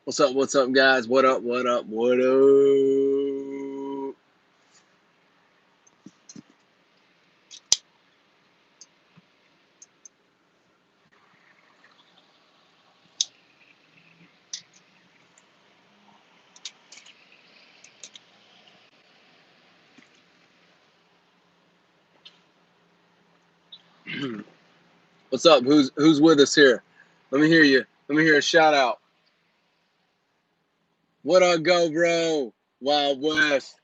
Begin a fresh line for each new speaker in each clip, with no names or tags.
What's up, guys? What up, what up, what up? What's up? Who's with us here? Let me hear you. Let me hear a shout out. What up, go, bro? Wild West.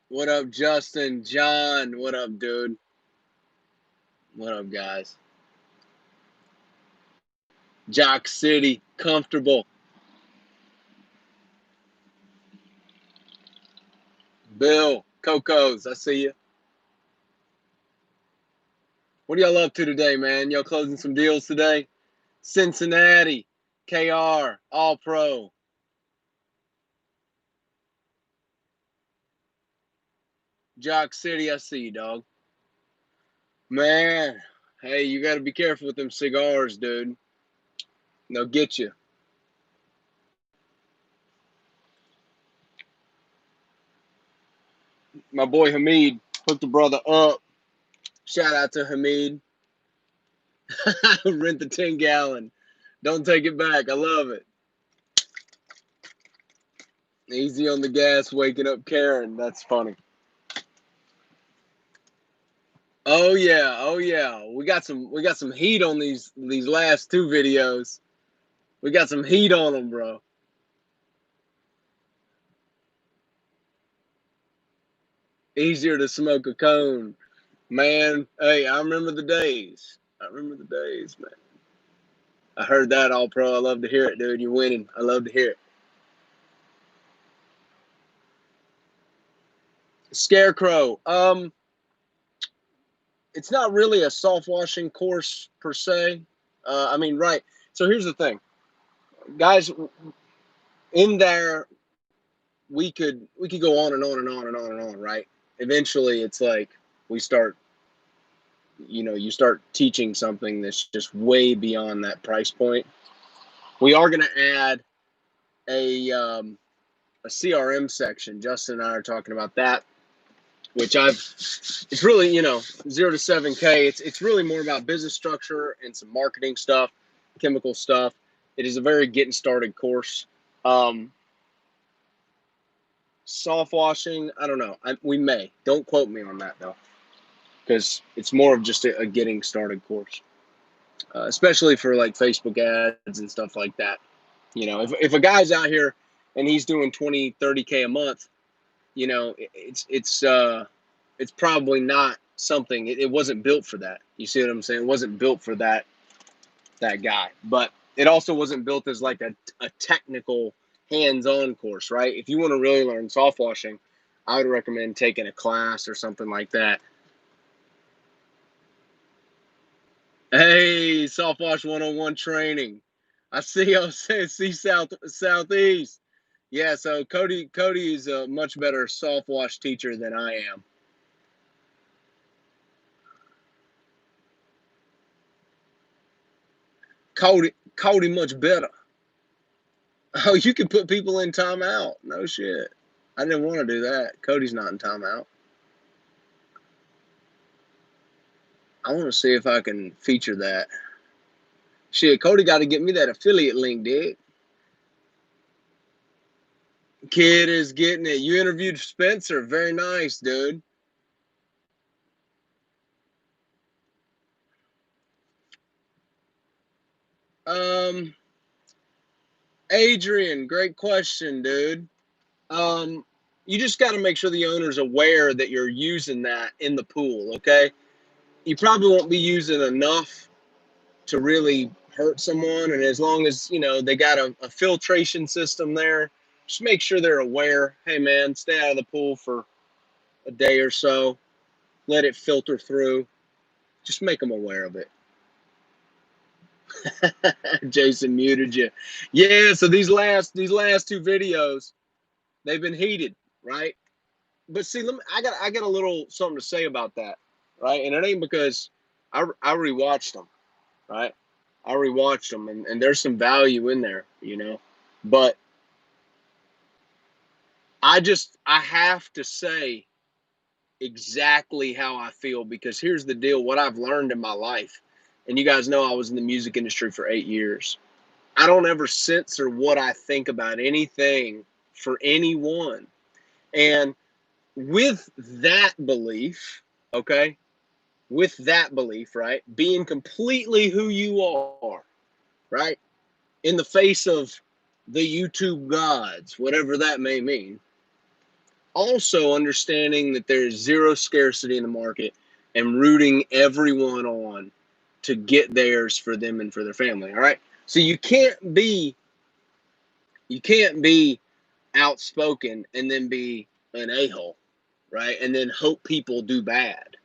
What up, Justin? John? What up, dude? What up, guys? Jock City, comfortable. Bill, Coco's, I see you. What are y'all up to today, man? Y'all closing some deals today? Cincinnati, KR, All Pro. Jock City, I see you, dog. Man, hey, you got to be careful with them cigars, dude. They'll get you. My boy Hamid hooked the brother up. Shout out to Hamid. Rent the 10-gallon. Don't take it back. I love it. Easy on the gas, waking up Karen. That's funny. Oh yeah, oh yeah. We got some heat on these last two videos. We got some heat on them, bro. Easier to smoke a cone. Man, hey, I remember the days. I remember the days, man. I heard that, All Pro. I love to hear it, dude. You're winning. I love to hear it. Scarecrow. It's not really a soft washing course per se. I mean, right. So here's the thing, guys. In there, we could go on and on and on and on and on. Right. Eventually, it's like we start. You start teaching something that's just way beyond that price point. We are going to add a CRM section. Justin and I are talking about that, which it's really, 0 to 7K. It's really more about business structure and some marketing stuff, chemical stuff. It is a very getting started course. Um, Soft washing, I don't know. We may. Don't quote me on that though, because it's more of just a getting started course, especially for like Facebook ads and stuff like that. If a guy's out here and he's doing 20, 30K a month, it's probably not something. It wasn't built for that. You see what I'm saying? It wasn't built for that guy. But it also wasn't built as like a technical hands-on course, right? If you want to really learn soft washing, I would recommend taking a class or something like that. Hey, soft wash 101 training. I see southeast. Yeah, so Cody is a much better soft wash teacher than I am. Cody much better. Oh, you can put people in timeout. No shit. I didn't want to do that. Cody's not in timeout. I want to see if I can feature that. Shit, Cody got to get me that affiliate link, dude. Kid is getting it. You interviewed Spencer. Very nice, dude. Um, Adrian, great question, dude. Um, you just got to make sure the owner's aware that you're using that in the pool, okay? You probably won't be using enough to really hurt someone. And as long as, they got a filtration system there, just make sure they're aware. Hey, man, stay out of the pool for a day or so. Let it filter through. Just make them aware of it. Jason muted you. Yeah, so these last two videos, they've been heated, right? But see, I got a little something to say about that, right? And it ain't because I rewatched them, right? I rewatched them, and there's some value in there, you know. But I have to say exactly how I feel, because here's the deal: what I've learned in my life, and you guys know I was in the music industry for 8 years. I don't ever censor what I think about anything for anyone. And with that belief, okay, with that belief, right, being completely who you are, right, in the face of the YouTube gods, whatever that may mean, also understanding that there's zero scarcity in the market and rooting everyone on to get theirs for them and for their family. All right. So you can't be outspoken and then be an a-hole, right? And then hope people do bad.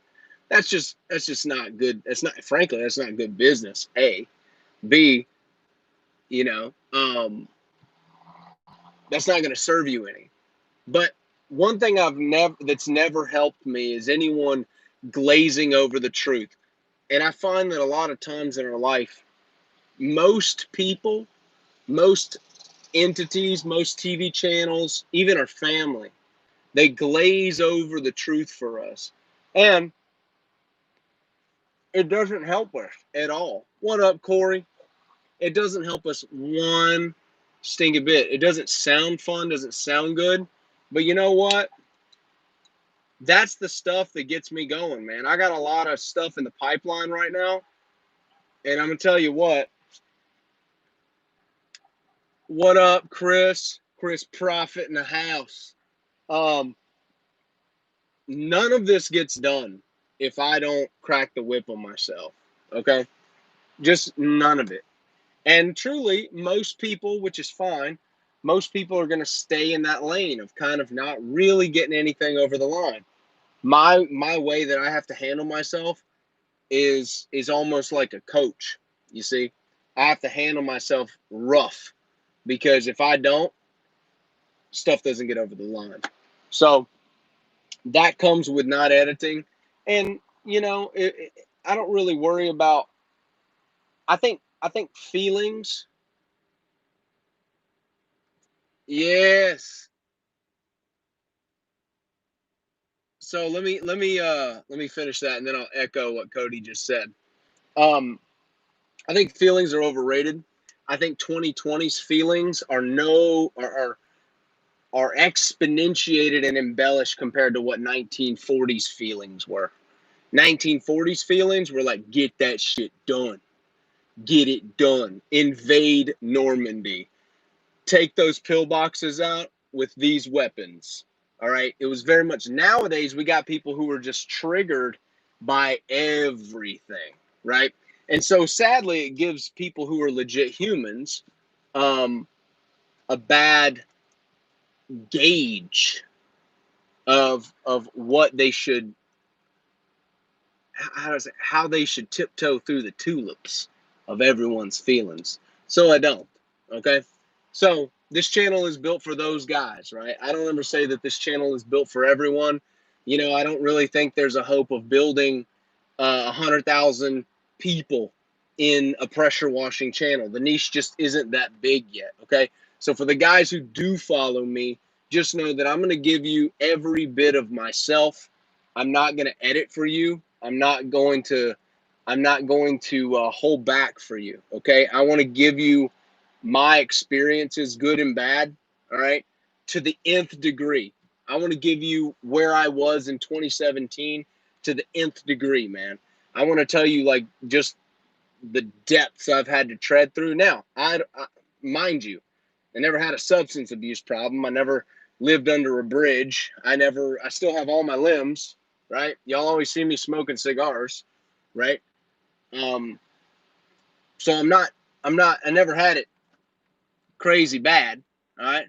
That's just not good. That's not good business. A. B, you know, that's not gonna serve you any. But one thing that's never helped me is anyone glazing over the truth. And I find that a lot of times in our life, most people, most entities, most TV channels, even our family, they glaze over the truth for us. And it doesn't help us at all. What up, Corey? It doesn't help us one stinking bit. It doesn't sound fun, doesn't sound good. But you know what? That's the stuff that gets me going, man. I got a lot of stuff in the pipeline right now. And I'm going to tell you what up, Chris? Chris Profit in the house. Um, None of this gets done if I don't crack the whip on myself. Okay? Just none of it. And truly, most people, which is fine, most people are going to stay in that lane of kind of not really getting anything over the line. My way that I have to handle myself is almost like a coach. You see, I have to handle myself rough, because if I don't, stuff doesn't get over the line. So that comes with not editing. And I don't really worry about. I think feelings. Yes. So let me finish that, and then I'll echo what Cody just said. Um, I think feelings are overrated. I think 2020's feelings are exponentiated and embellished compared to what 1940s feelings were. 1940s feelings were like, get that shit done, get it done, invade Normandy, take those pillboxes out with these weapons. All right. It was very much. Nowadays, we got people who are just triggered by everything. Right. And so sadly, it gives people who are legit humans um, a bad gauge of what they should, how they should tiptoe through the tulips of everyone's feelings. So I don't. Okay. So this channel is built for those guys, right? I don't ever say that this channel is built for everyone. I don't really think there's a hope of building 100,000 people in a pressure washing channel. The niche just isn't that big yet. Okay. So for the guys who do follow me, just know that I'm going to give you every bit of myself. I'm not going to edit for you. I'm not going to hold back for you. Okay. I want to give you my experiences, good and bad. All right. To the nth degree. I want to give you where I was in 2017 to the nth degree, man. I want to tell you, like, just the depths I've had to tread through. Now, mind you, I never had a substance abuse problem. I never lived under a bridge. I still have all my limbs, right? Y'all always see me smoking cigars, right? Um, so I never had it crazy bad, all right?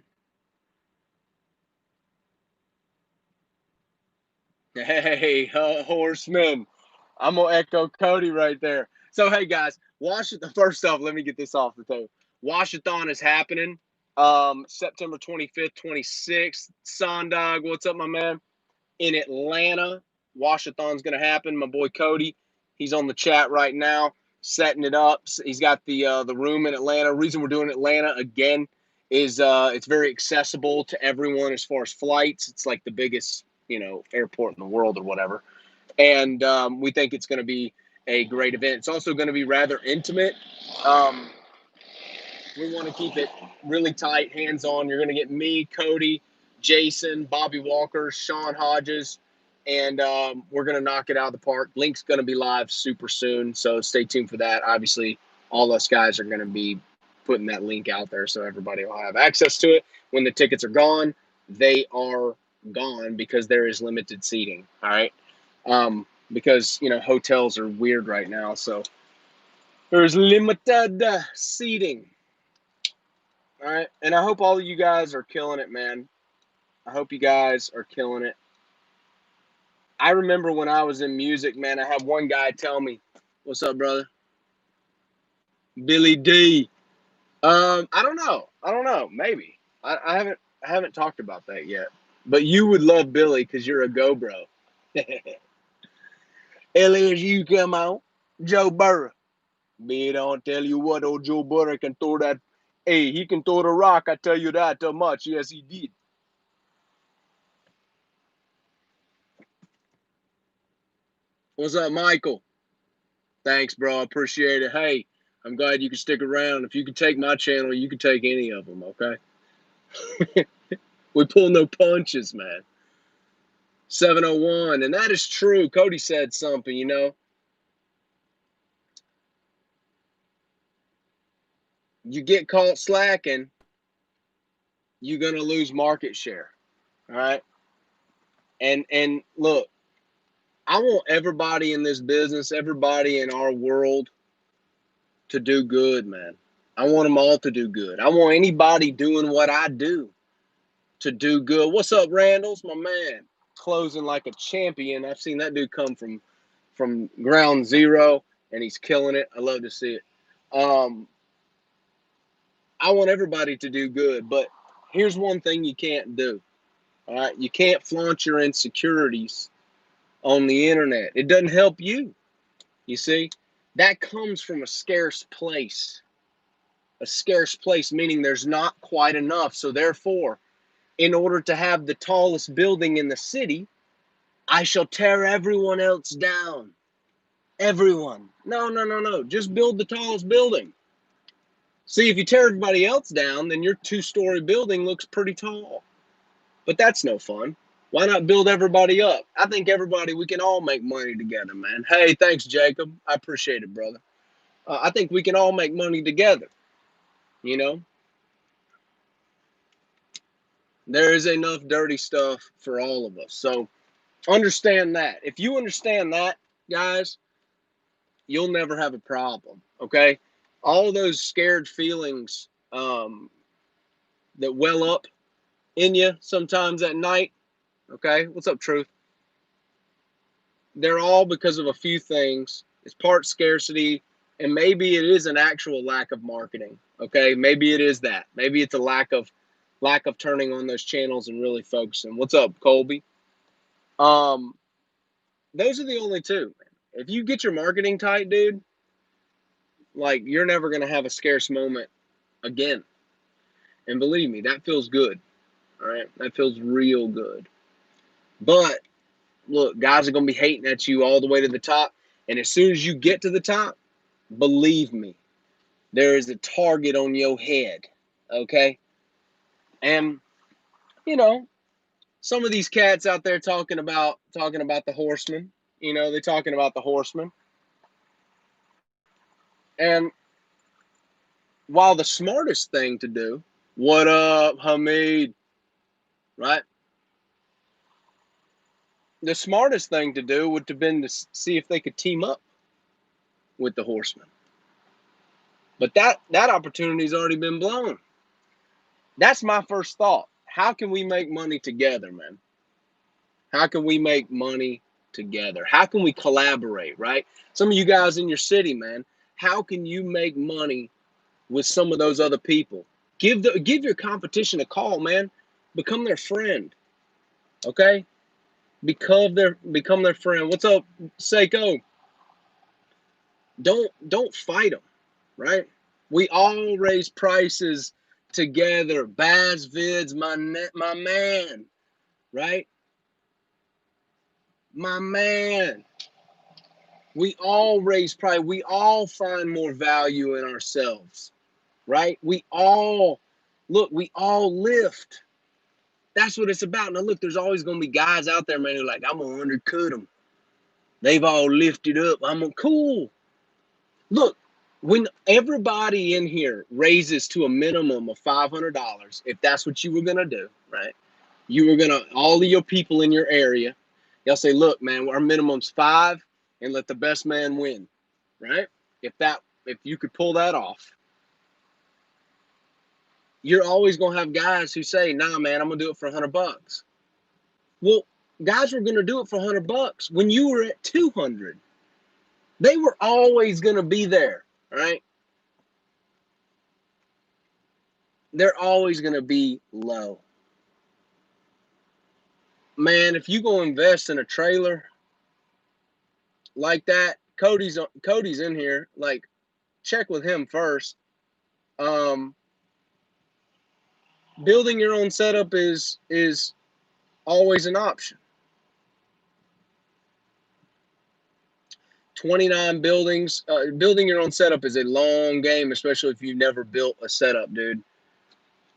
Hey, horseman. I'm going to echo Cody right there. So, hey, guys, first off, let me get this off the table. Washathon is happening September 25th, 26th. Sondog, what's up, my man? In Atlanta. Washathon's going to happen. My boy Cody, he's on the chat right now. setting it up. He's got the room in Atlanta. Reason we're doing Atlanta again is it's very accessible to everyone as far as flights. It's like the biggest, airport in the world or whatever. And we think it's going to be a great event. It's also going to be rather intimate. We want to keep it really tight, hands-on. You're going to get me, Cody, Jason, Bobby Walker, Sean Hodges, and we're going to knock it out of the park. Link's going to be live super soon, so stay tuned for that. Obviously, all us guys are going to be putting that link out there so everybody will have access to it. When the tickets are gone, they are gone because there is limited seating, all right? Because, hotels are weird right now, so there's limited seating. All right. And I hope all of you guys are killing it, man. I hope you guys are killing it. I remember when I was in music, man, I had one guy tell me, "What's up, brother?" Billy D. I don't know. Maybe. I haven't talked about that yet. But you would love Billy because you're a go bro. LSU come on. Joe Burrow. Me don't tell you what, old Joe Burrow can throw that. Hey, he can throw the rock, I tell you that much. Yes, he did. What's up, Michael? Thanks, bro. I appreciate it. Hey, I'm glad you can stick around. If you can take my channel, you can take any of them, okay? We pull no punches, man. 701, and that is true. Cody said something, You get caught slacking, you're going to lose market share, all right? And look, I want everybody in this business, everybody in our world to do good, man. I want them all to do good. I want anybody doing what I do to do good. What's up, Randall's my man? Closing like a champion. I've seen that dude come from ground zero, and he's killing it. I love to see it. I want everybody to do good, but here's one thing you can't do. All right, you can't flaunt your insecurities on the internet. It doesn't help you. You see, that comes from a scarce place. A scarce place meaning there's not quite enough. So therefore, in order to have the tallest building in the city, I shall tear everyone else down. Everyone. No. Just build the tallest building. See, if you tear everybody else down, then your two-story building looks pretty tall. But that's no fun. Why not build everybody up? I think we can all make money together, man. Hey, thanks, Jacob. I appreciate it, brother. I think we can all make money together. There is enough dirty stuff for all of us. So understand that. If you understand that, guys, you'll never have a problem, okay? All those scared feelings that well up in you sometimes at night, okay? What's up, Truth? They're all because of a few things. It's part scarcity, and maybe it is an actual lack of marketing, okay? Maybe it is that. Maybe it's a lack of turning on those channels and really focusing. What's up, Colby? Those are the only two. If you get your marketing tight, dude, like you're never going to have a scarce moment again. And believe me, that feels good. All right. That feels real good. But look, guys are going to be hating at you all the way to the top. And as soon as you get to the top, believe me, there is a target on your head. Okay. And, some of these cats out there talking about the horsemen, they're talking about the horsemen. And while the smartest thing to do, what up, Hamid? Right? The smartest thing to do would have been to see if they could team up with the horsemen. But that opportunity's already been blown. That's my first thought. How can we make money together, man? How can we make money together? How can we collaborate, right? Some of you guys in your city, man, how can you make money with some of those other people? Give your competition a call, man. Become their friend. Okay? Become their friend. What's up, Seiko? Don't fight them, right? We all raise prices together. Baz Vids, my man, right? My man. We all raise price. We all find more value in ourselves, right? We all look. We all lift. That's what it's about. Now, look, there's always going to be guys out there, man, who are like, I'm going to undercut them. They've all lifted up. Cool. Look, when everybody in here raises to a minimum of $500, if that's what you were going to do, right? You were going to, all of your people in your area, they'll say, look, man, our minimum's 5 and let the best man win, right? If you could pull that off, you're always going to have guys who say, nah, man, I'm going to do it for $100. Well, guys were going to do it for $100 when you were at 200. They were always going to be there, right? They're always going to be low. Man, if you go invest in a trailer like that, Cody's in here. Like, check with him first. Building your own setup is always an option. 29 buildings. Building your own setup is a long game, especially if you've never built a setup, dude.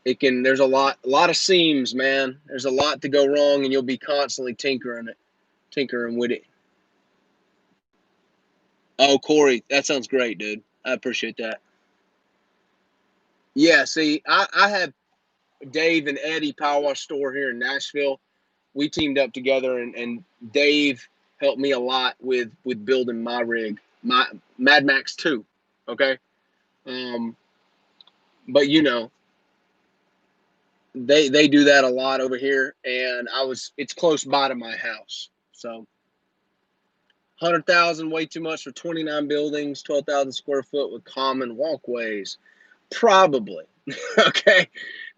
There's a lot of seams, man. There's a lot to go wrong, and you'll be constantly tinkering with it. Oh, Corey, that sounds great, dude. I appreciate that. Yeah, see, I have Dave and Eddie Power Wash Store here in Nashville. We teamed up together, and Dave helped me a lot with building my rig, my Mad Max 2. Okay, but they do that a lot over here, and it's close by to my house, so 100,000 way too much for 29 buildings, 12,000 square foot with common walkways, probably. Okay,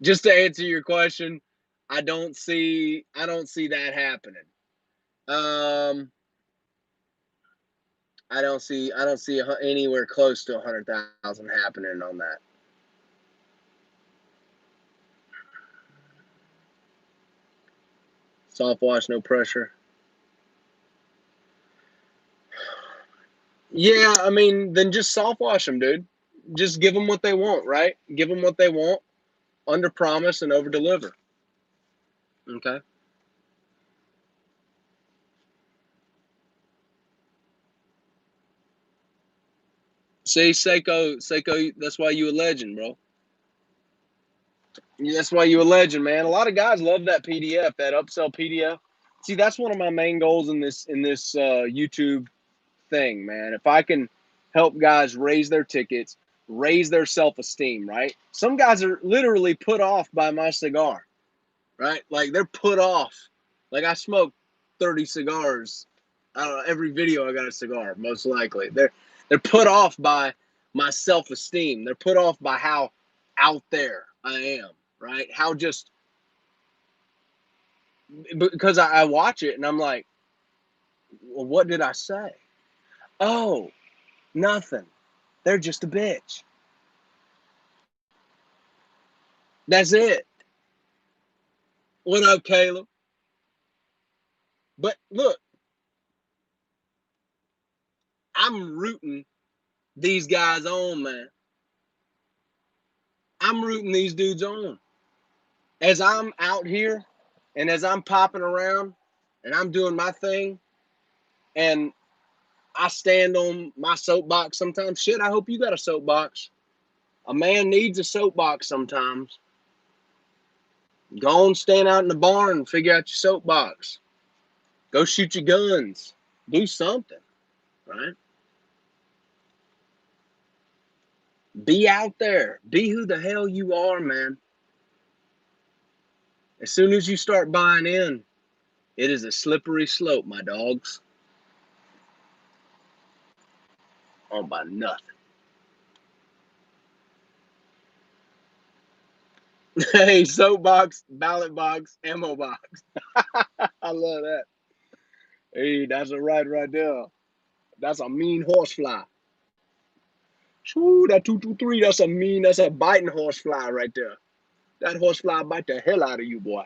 just to answer your question, I don't see that happening. I don't see anywhere close to 100,000 happening on that. Soft wash, no pressure. Yeah, I mean, then just soft wash them, dude. Just give them what they want, right? Give them what they want, under promise and over deliver. Okay. See, Seiko, that's why you a legend, bro. That's why you a legend, man. A lot of guys love that PDF, that upsell PDF. See, that's one of my main goals in this YouTube thing, man. If I can help guys raise their tickets, raise their self-esteem, right? Some guys are literally put off by my cigar, right? Like, they're put off. Like, I smoke 30 cigars. I don't know, every video I got a cigar, most likely. They're put off by my self-esteem. They're put off by how out there I am, right? How just because I watch it and I'm like, well, what did I say? Oh, nothing. They're just a bitch. That's it. What up, Caleb? But look, I'm rooting these guys on, man. I'm rooting these dudes on. As I'm out here and as I'm popping around and I'm doing my thing and I stand on my soapbox sometimes. Shit, I hope you got a soapbox. A man needs a soapbox sometimes. Go and stand out in the barn and figure out your soapbox. Go shoot your guns. Do something, right? Be out there. Be who the hell you are, man. As soon as you start buying in, it is a slippery slope, my dogs. I don't buy nothing. Hey, soapbox, ballot box, ammo box. I love that. Hey, that's a right there. That's a mean horsefly. Shoo, that 223, that's a biting horsefly right there. That horsefly bite the hell out of you, boy.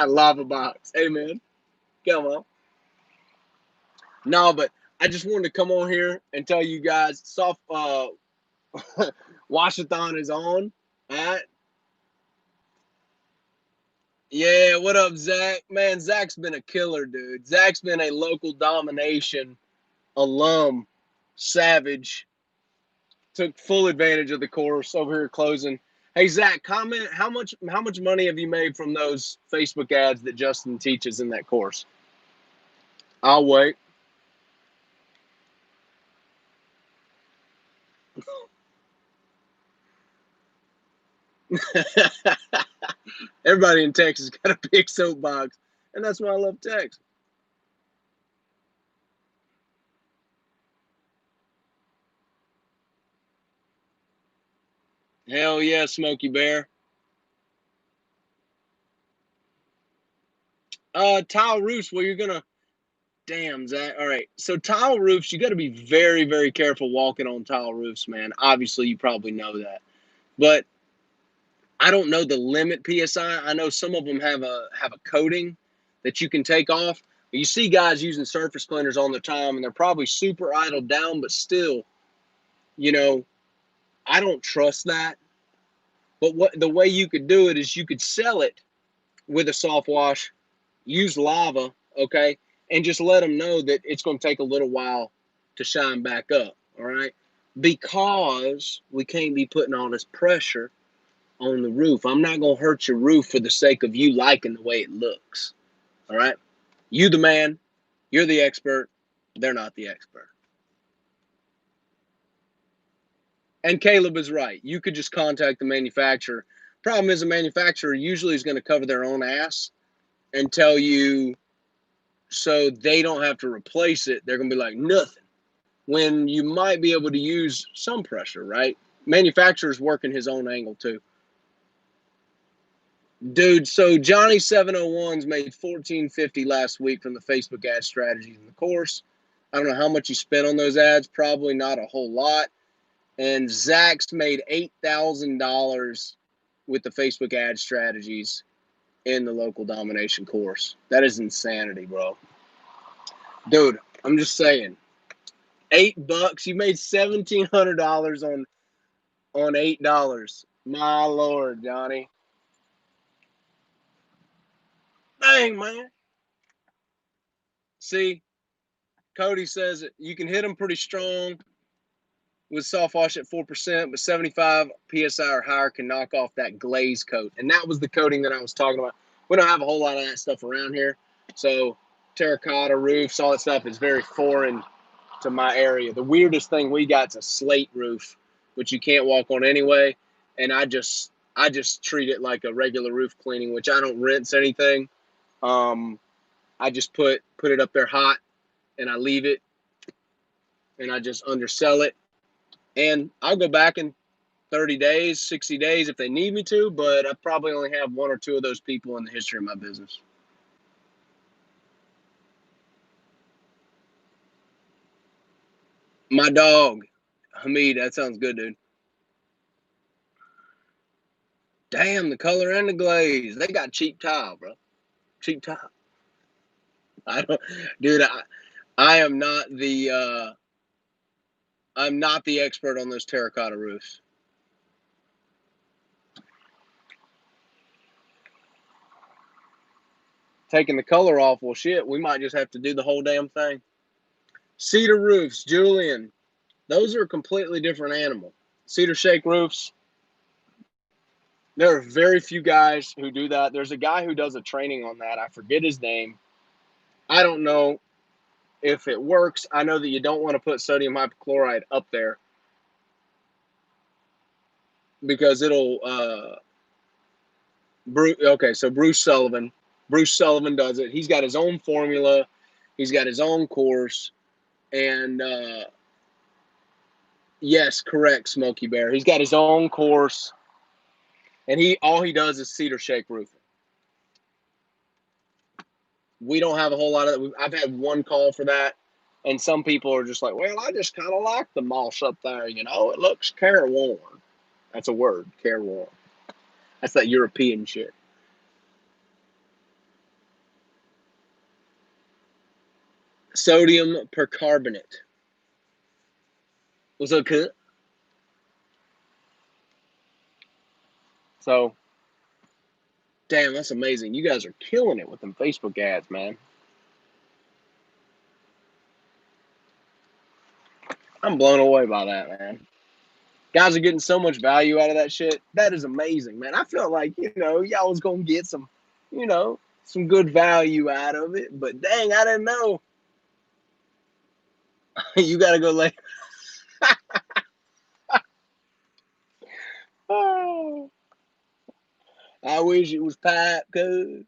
Lava box. Hey, man, come on. No, but I just wanted to come on here and tell you guys, soft washathon is on. All right. Yeah, what up, Zach? Man, Zach's been a killer, dude. Zach's been a local domination alum, savage. Took full advantage of the course over here closing. Hey, Zach, comment how much money have you made from those Facebook ads that Justin teaches in that course? I'll wait. Everybody in Texas got a big soapbox, and that's why I love Texas. Hell yeah, Smokey Bear. Tile roofs. Well, you're gonna. Damn, Zach. All right. So tile roofs, you got to be very, very careful walking on tile roofs, man. Obviously, you probably know that, but I don't know the limit PSI. I know some of them have a coating that you can take off. You see guys using surface cleaners all the time, and they're probably super idled down, but still, you know, I don't trust that. But what the way you could do it is you could sell it with a soft wash, use lava, okay, and just let them know that it's going to take a little while to shine back up, all right? Because we can't be putting all this pressure on the roof. I'm not going to hurt your roof for the sake of you liking the way it looks, all right? You the man, you're the expert, they're not the expert. And Caleb is right. You could just contact the manufacturer. Problem is, the manufacturer usually is going to cover their own ass and tell you so they don't have to replace it. They're going to be like, nothing. When you might be able to use some pressure, right? Manufacturer's working his own angle too. Dude, so Johnny 701's made $14.50 last week from the Facebook ad strategies in the course. I don't know how much you spent on those ads, probably not a whole lot. And Zach's made $8,000 with the Facebook ad strategies in the local domination course. That is insanity, bro. Dude, I'm just saying. $8, you made $1,700 on $8. My Lord, Johnny. Dang, man. See, Cody says you can hit them pretty strong with soft wash at 4%, but 75 psi or higher can knock off that glaze coat. And that was the coating that I was talking about. We don't have a whole lot of that stuff around here. So terracotta roofs, all that stuff is very foreign to my area. The weirdest thing we got is a slate roof, which you can't walk on anyway. And I just treat it like a regular roof cleaning, which I don't rinse anything. I just put it up there hot and I leave it and I just undersell it. And I'll go back in 30 days, 60 days if they need me to, but I probably only have one or two of those people in the history of my business. My dog, Hamid, that sounds good, dude. Damn, the color and the glaze. They got cheap tile, bro. Cheap tile. I don't, dude. I am not the I'm not the expert on those terracotta roofs. Taking the color off, well, shit, we might just have to do the whole damn thing. Cedar roofs, Julian. Those are a completely different animal. Cedar shake roofs. There are very few guys who do that. There's a guy who does a training on that. I forget his name. I don't know if it works. I know that you don't want to put sodium hypochlorite up there because it'll okay, so Bruce Sullivan does it. He's got his own formula, he's got his own course, and yes, correct, Smokey Bear, he's got his own course, and all he does is cedar shake roofing. We don't have a whole lot of that. I've had one call for that. And some people are just like, well, I just kind of like the moss up there. You know, it looks careworn. That's a word, careworn. That's that European shit. Sodium percarbonate. What's up, cunt? So, damn, that's amazing. You guys are killing it with them Facebook ads, man. I'm blown away by that, man. Guys are getting so much value out of that shit. That is amazing, man. I felt like, y'all was going to get some good value out of it. But dang, I didn't know. You got to go lay. Oh, I wish it was pipe, cuz.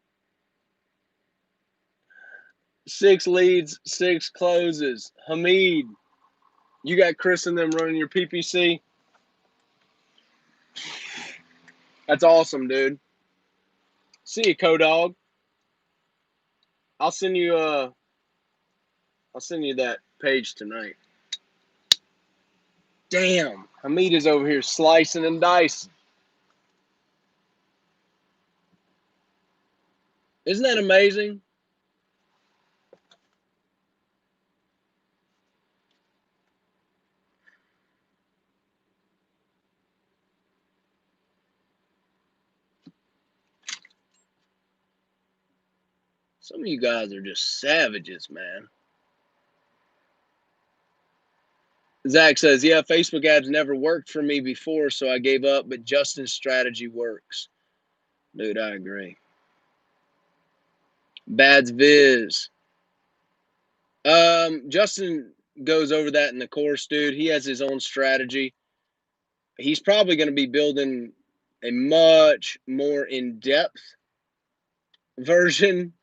6 leads, 6 closes. Hamid, you got Chris and them running your PPC. That's awesome, dude. See you, Co-Dog. I'll send you that page tonight. Damn, Hamid is over here slicing and dicing. Isn't that amazing? Some of you guys are just savages, man. Zach says, yeah, Facebook ads never worked for me before, so I gave up, but Justin's strategy works. Dude, I agree. Bads Viz. Justin goes over that in the course, dude. He has his own strategy. He's probably going to be building a much more in-depth version.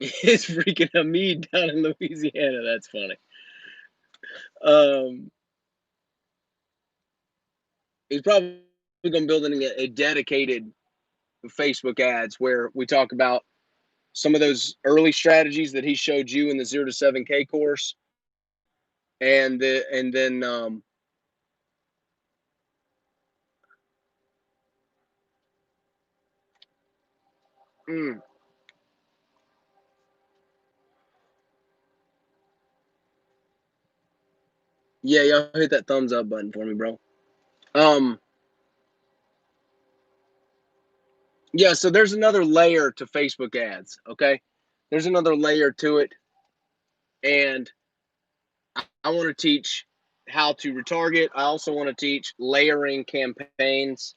It's freaking Hamid down in Louisiana. That's funny. He's probably going to be building a dedicated Facebook ads where we talk about some of those early strategies that he showed you in the 0 to 7K course, and then yeah, y'all hit that thumbs up button for me, bro. Yeah, so there's another layer to Facebook ads, okay? There's another layer to it, and I want to teach how to retarget. I also want to teach layering campaigns.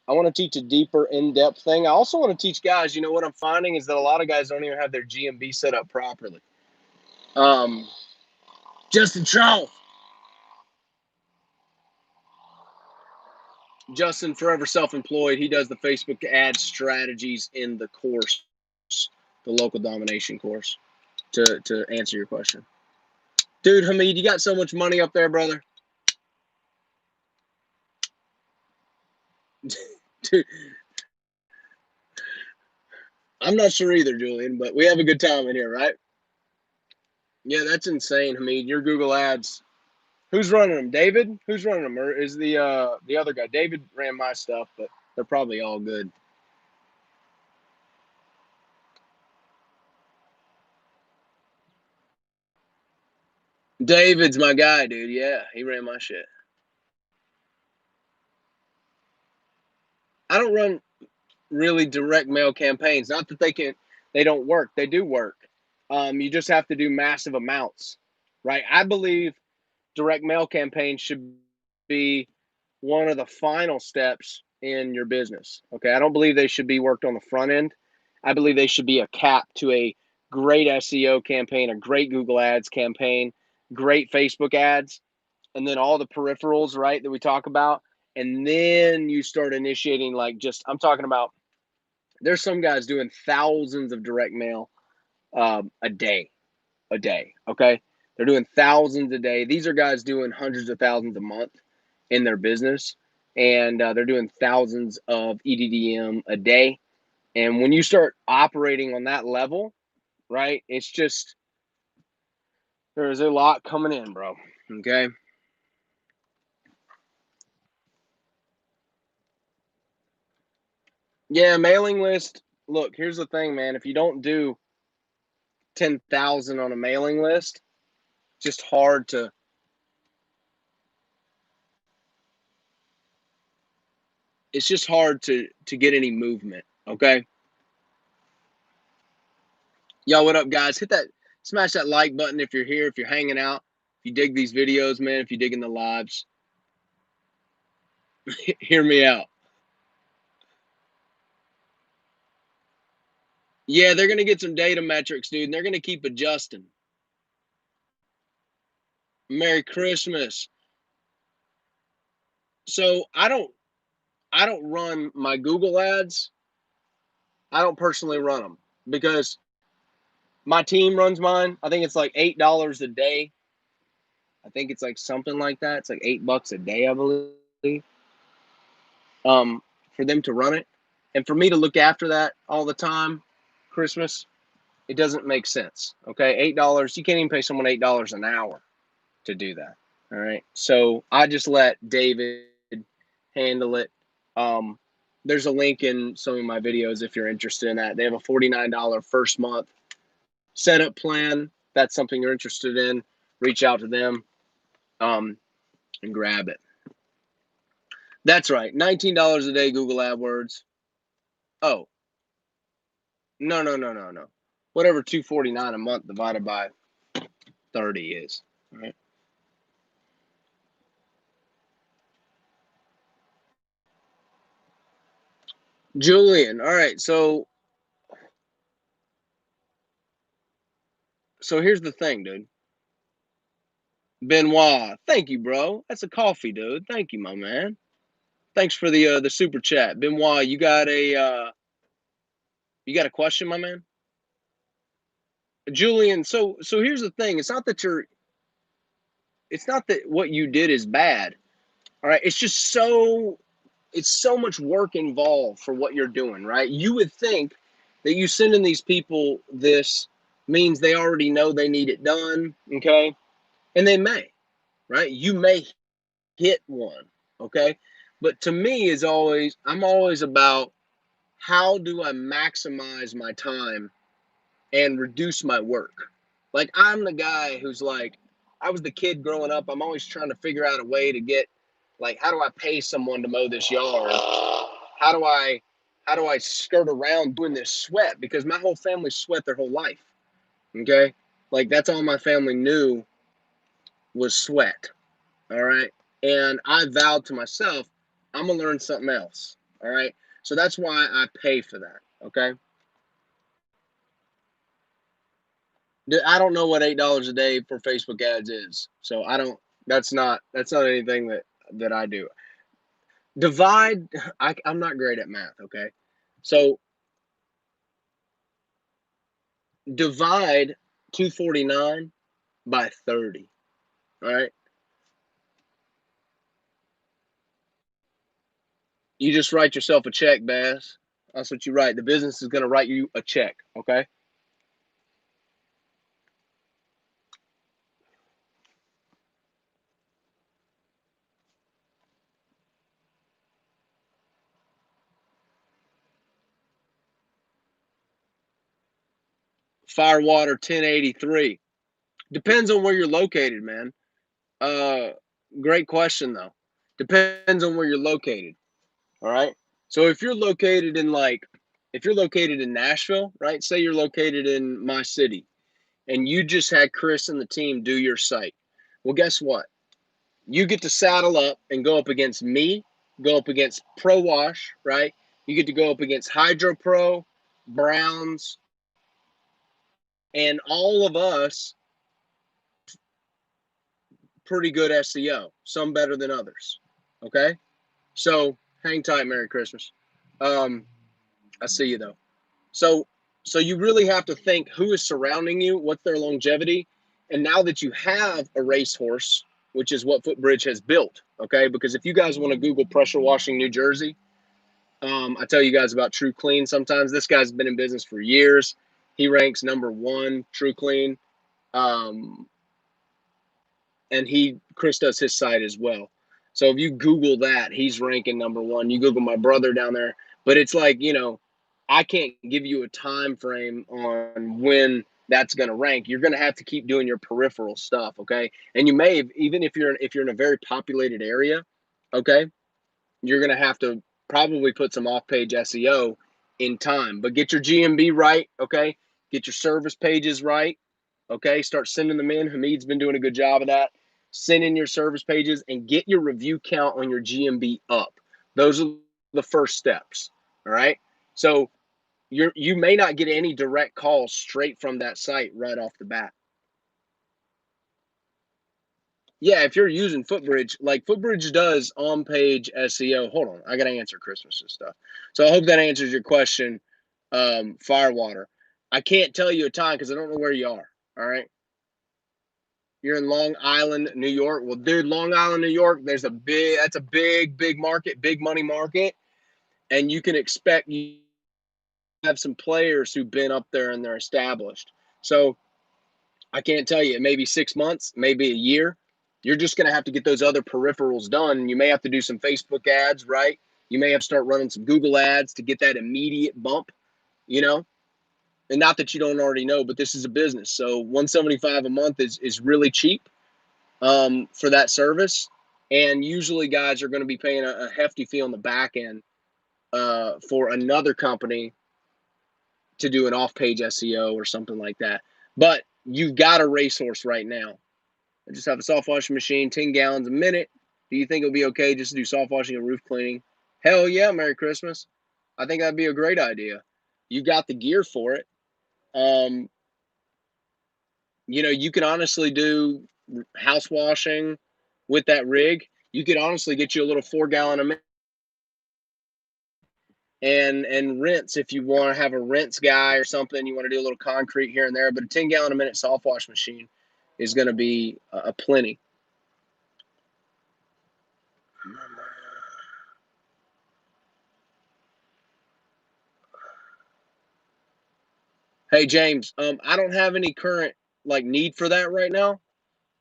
I want to teach a deeper, in-depth thing. I also want to teach guys, what I'm finding is that a lot of guys don't even have their GMB set up properly. Justin Trout. Justin, forever self-employed. He does the Facebook ad strategies in the course, the local domination course, to answer your question. Dude, Hamid, you got so much money up there, brother. Dude, I'm not sure either, Julian, but we have a good time in here, right? Yeah, that's insane, Hamid. Your Google ads. Who's running them? David? Who's running them? Or is the other guy? David ran my stuff, but they're probably all good. David's my guy, dude. Yeah, he ran my shit. I don't run really direct mail campaigns. Not that they don't work. They do work. You just have to do massive amounts, right? I believe direct mail campaigns should be one of the final steps in your business. Okay. I don't believe they should be worked on the front end. I believe they should be a cap to a great SEO campaign, a great Google ads campaign, great Facebook ads, and then all the peripherals, right, that we talk about. And then you start initiating, I'm talking about, there's some guys doing thousands of direct mail a day. Okay. They're doing thousands a day. These are guys doing hundreds of thousands a month in their business, and they're doing thousands of EDDM a day. And when you start operating on that level, right? It's just there's a lot coming in, bro. Okay. Yeah, mailing list. Look, here's the thing, man. If you don't do 10,000 on a mailing list, just hard to. It's just hard to get any movement. Okay. Yo, what up, guys? Hit that, smash that like button if you're here, if you're hanging out, if you dig these videos, man, if you dig in the lives, hear me out. Yeah, they're gonna get some data metrics, dude, and they're gonna keep adjusting. Merry Christmas. So I don't run my Google ads. I don't personally run them because my team runs mine. I think it's like $8 a day. I think it's like something like that. It's like $8 a day, I believe. Um, for them to run it. And for me to look after that all the time, Christmas, it doesn't make sense. Okay. $8, you can't even pay someone $8 an hour to do that. All right. So I just let David handle it. Um, there's a link in some of my videos if you're interested in that. They have a $49 first month setup plan. That's something you're interested in. Reach out to them and grab it. That's right. $19 a day Google AdWords. Oh, no. Whatever 249 a month divided by 30 is. All right. Julian. All right. So here's the thing, dude. Benoit. Thank you, bro. That's a coffee, dude. Thank you, my man. Thanks for the super chat. Benoit, you got a question, my man? Julian, so here's the thing. It's not that what you did is bad. All right. It's so much work involved for what you're doing, right? You would think that you sending these people this means they already know they need it done, okay? And they may, right? You may hit one, okay? But to me I'm always about how do I maximize my time and reduce my work? Like I'm the guy who's like I was the kid growing up, I'm always trying to figure out a way to get like how do I pay someone to mow this yard? How do I how do I skirt around doing this sweat? Because my whole family sweat their whole life. Okay? Like that's all my family knew was sweat. All right. And I vowed to myself, I'm gonna learn something else. All right. So that's why I pay for that. Okay. I don't know what $8 a day for Facebook ads is. So I don't that's not anything that I do. Divide I'm not great at math, okay? So divide 249 by 30. All right. You just write yourself a check, Bass. That's what you write. The business is gonna write you a check, okay? Firewater 1083. Depends on where you're located, man. Uh, Great question though. Depends on where you're located. All right. So if you're located in Nashville, right? Say you're located in my city, and you just had Chris and the team do your site. Well, guess what? You get to saddle up and go up against me, go up against Pro Wash, right? You get to go up against Hydro Pro, Browns, and all of us pretty good SEO, some better than others. Okay. So hang tight. Merry Christmas. Um, I see you though. So, so you really have to think who is surrounding you, what's their longevity, and now that you have a racehorse, which is what Footbridge has built, okay? Because if you guys want to Google pressure washing New Jersey, I tell you guys about True Clean. Sometimes this guy's been in business for years. He ranks number 1, TrueClean. And Chris does his site as well. So if you Google that, he's ranking number 1. You Google my brother down there, but it's like, I can't give you a time frame on when that's going to rank. You're going to have to keep doing your peripheral stuff, okay? And you may have, even if you're in a very populated area, okay, you're going to have to probably put some off-page SEO in time. But get your GMB right, okay? Get your service pages right, okay? Start sending them in. Hamid's been doing a good job of that. Send in your service pages and get your review count on your GMB up. Those are the first steps, all right? So you may not get any direct calls straight from that site right off the bat. Yeah, if you're using Footbridge, like Footbridge does on-page SEO. Hold on, I gotta answer Christmas and stuff. So I hope that answers your question, Firewater. I can't tell you a time because I don't know where you are. All right, you're in Long Island, New York. Well, dude, Long Island, New York, that's a big market, big money market, and you can expect you have some players who've been up there and they're established. So I can't tell you. It may be 6 months, maybe a year. You're just going to have to get those other peripherals done. You may have to do some Facebook ads, right? You may have to start running some Google ads to get that immediate bump, you know? And not that you don't already know, but this is a business. So $175 a month is really cheap for that service. And usually guys are going to be paying a hefty fee on the back end for another company to do an off-page SEO or something like that. But you've got a racehorse right now. I just have a soft washing machine, 10 gallons a minute. Do you think it'll be okay just to do soft washing and roof cleaning? Hell yeah, Merry Christmas. I think that'd be a great idea. You got the gear for it. You can honestly do house washing with that rig. You could honestly get you a little 4-gallon a minute and rinse if you want to have a rinse guy or something. You want to do a little concrete here and there, but a 10-gallon a minute soft wash machine is going to be a plenty. Hey James, I don't have any current need for that right now.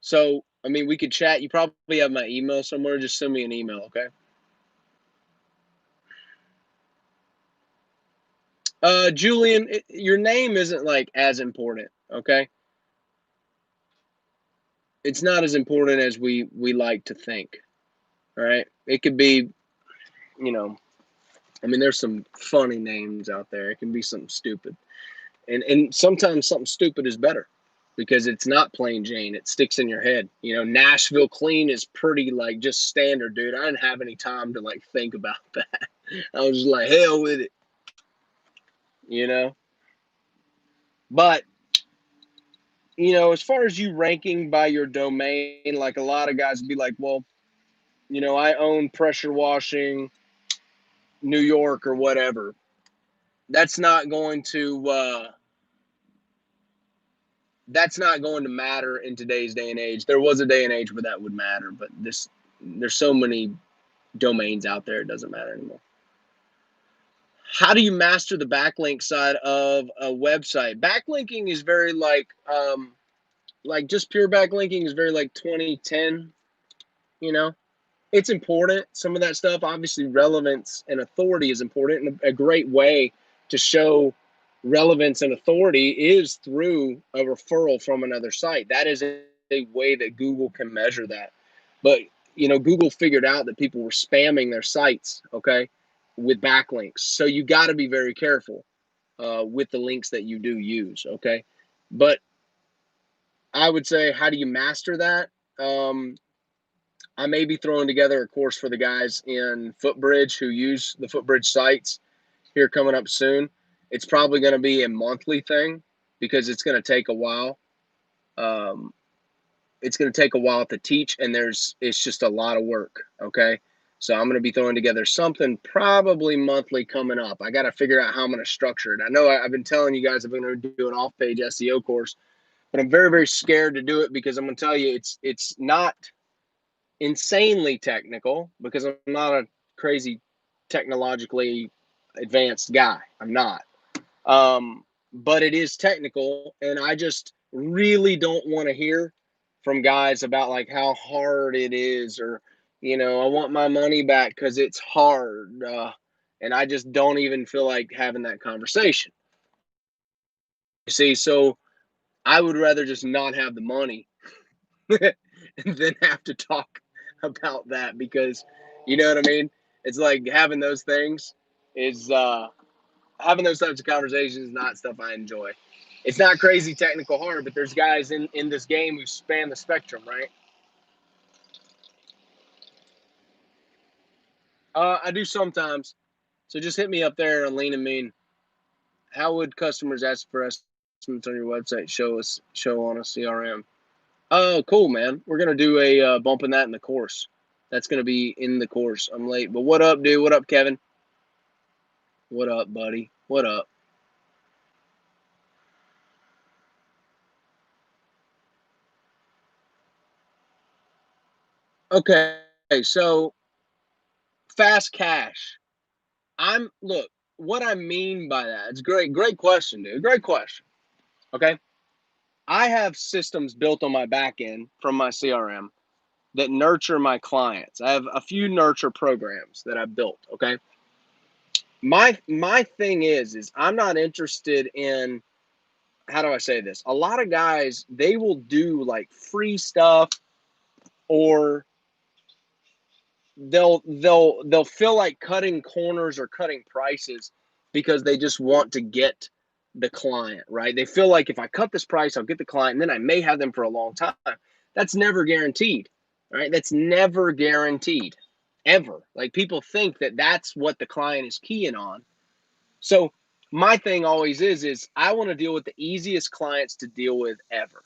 So I mean, we could chat. You probably have my email somewhere. Just send me an email, okay? Julian, your name isn't as important, okay? It's not as important as we like to think. All right, it could be, I mean, there's some funny names out there. It can be something stupid, and sometimes something stupid is better because it's not plain Jane. It sticks in your head. Nashville Clean is pretty just standard, dude. I didn't have any time to think about that. I was just like, hell with it, you know. But as far as you ranking by your domain, a lot of guys would be like, well, I own Pressure Washing New York or whatever. That's not going to matter in today's day and age. There was a day and age where that would matter, but there's so many domains out there, it doesn't matter anymore. How do you master the backlink side of a website? Backlinking is very just pure backlinking is very 2010, It's important. Some of that stuff, obviously relevance and authority is important, and a great way to show relevance and authority is through a referral from another site. That is a way that Google can measure that. But Google figured out that people were spamming their sites, okay, with backlinks. So you got to be very careful with the links that you do use, okay. But I would say, how do you master that? I may be throwing together a course for the guys in Footbridge who use the Footbridge sites here coming up soon. It's probably going to be a monthly thing because it's going to take a while. It's going to take a while to teach, and it's just a lot of work, okay? So I'm going to be throwing together something probably monthly coming up. I got to figure out how I'm going to structure it. I know I've been telling you guys I'm going to do an off-page SEO course, but I'm very, very scared to do it because I'm going to tell you it's not insanely technical because I'm not a crazy technologically advanced guy. I'm not. but it is technical, and I just really don't want to hear from guys about like how hard it is, or I want my money back because it's hard, and I just don't even feel like having that conversation. You see, so I would rather just not have the money than have to talk about that, because you know what I mean. It's like having those things is having those types of conversations is not stuff I enjoy. It's not crazy technical hard, but there's guys in this game who span the spectrum, right? I do sometimes. So just hit me up there on Lean and Mean. How would customers ask for estimates on your website? Show on a CRM. Oh, cool, man. We're gonna do a bumping that in the course. That's gonna be in the course. I'm late, but what up, dude? What up, Kevin? What up, buddy? What up? Okay, so fast cash. Look, what I mean by that. It's great question, dude. Great question. Okay. I have systems built on my back end from my CRM that nurture my clients. I have a few nurture programs that I've built. Okay. My thing is I'm not interested in, how do I say this? A lot of guys, they will do like free stuff, or they'll feel like cutting corners or cutting prices because they just want to get the client, right? They feel like if I cut this price, I'll get the client, and then I may have them for a long time. That's never guaranteed, right? That's never guaranteed, ever. Like, people think that that's what the client is keying on. So my thing always is I want to deal with the easiest clients to deal with ever.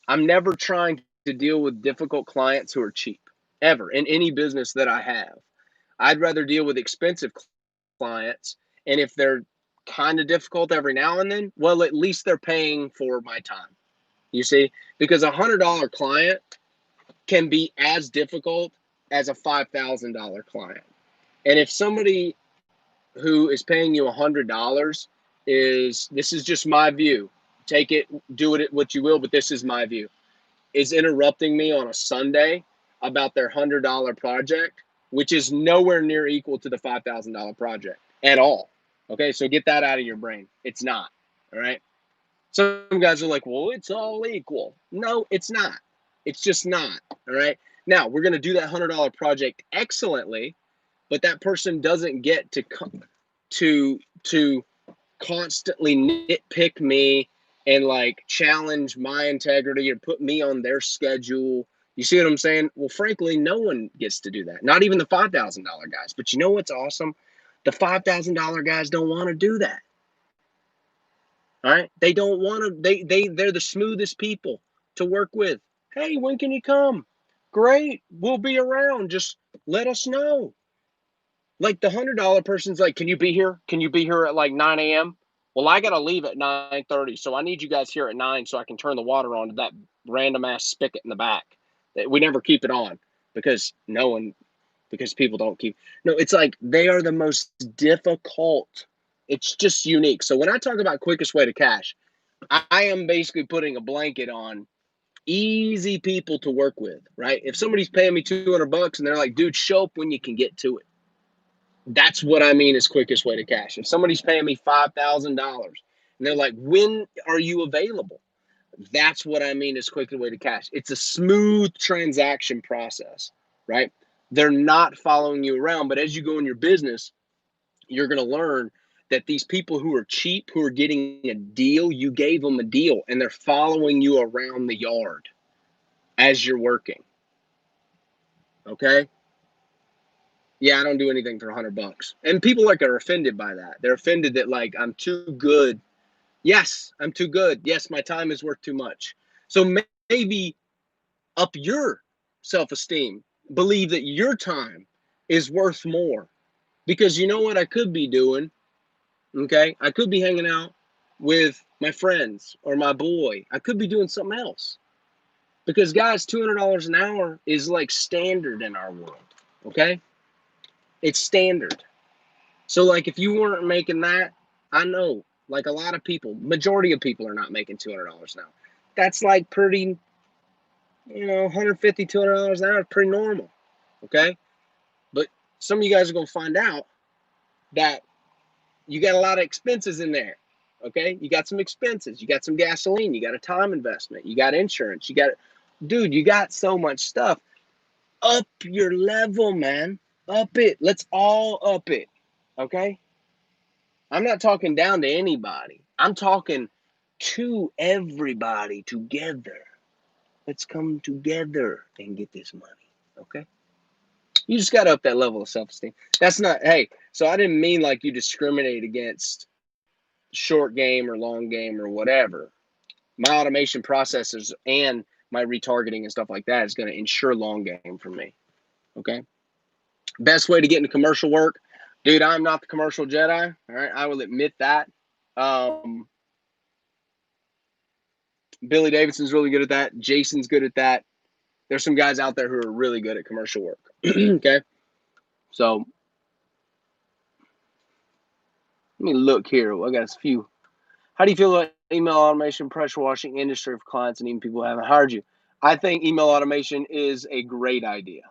I'm never trying to deal with difficult clients who are cheap, ever, in any business that I have. I'd rather deal with expensive clients. And if they're kind of difficult every now and then, well, at least they're paying for my time. You see, because $100 client can be as difficult as a $5,000 client. And if somebody who is paying you $100 this is just my view, take it, do it what you will, but this is my view, is interrupting me on a Sunday about their $100 project, which is nowhere near equal to the $5,000 project at all. Okay, so get that out of your brain. It's not. All right. Some guys are like, well, it's all equal. No, it's not. It's just not. All right. Now we're gonna do that $100 project excellently, but that person doesn't get to come to constantly nitpick me and like challenge my integrity or put me on their schedule. You see what I'm saying? Well, frankly, no one gets to do that. Not even the $5,000 guys. But you know what's awesome? The $5,000 guys don't want to do that. All right? They don't want to. They're the smoothest people to work with. Hey, when can you come? Great, we'll be around. Just let us know. Like the $100 person's like, can you be here? Can you be here at like 9 a.m.? Well, I gotta leave at 9:30, so I need you guys here at 9 so I can turn the water on to that random ass spigot in the back. That we never keep it on because because people don't keep. No, it's like they are the most difficult. It's just unique. So when I talk about quickest way to cash, I am basically putting a blanket on easy people to work with, right? If somebody's paying me $200 and they're like, dude, show up when you can get to it. That's what I mean is quickest way to cash. If somebody's paying me $5,000 and they're like, when are you available? That's what I mean is quickest way to cash. It's a smooth transaction process, right? They're not following you around, but as you go in your business, you're going to learn that these people who are cheap, who are getting a deal, you gave them a deal and they're following you around the yard as you're working. Okay? Yeah, I don't do anything for $100. And people like are offended by that. They're offended that like I'm too good. Yes, I'm too good. Yes, my time is worth too much. So maybe up your self-esteem. Believe that your time is worth more. Because you know what I could be doing? Okay? I could be hanging out with my friends or my boy. I could be doing something else. Because guys, $200 an hour is like standard in our world. Okay? It's standard. So like if you weren't making that, I know. Like a lot of people, majority of people are not making $200 now. That's like pretty, $150, $200 an hour is pretty normal. Okay. But some of you guys are going to find out that you got a lot of expenses in there. Okay. You got some expenses. You got some gasoline. You got a time investment. You got insurance. Dude, you got so much stuff. Up your level, man. Up it. Let's all up it. Okay. I'm not talking down to anybody. I'm talking to everybody together. Let's come together and get this money. Okay. You just got to up that level of self-esteem. That's not, hey, so I didn't mean like you discriminate against short game or long game or whatever. My automation processes and my retargeting and stuff like that is going to ensure long game for me. Okay. Best way to get into commercial work, dude. I'm not the commercial Jedi. All right. I will admit that. Billy Davidson's really good at that. Jason's good at that. There's some guys out there who are really good at commercial work. Okay. So let me look here. I got a few. How do you feel about email automation, pressure washing industry for clients and even people who haven't hired you? I think email automation is a great idea.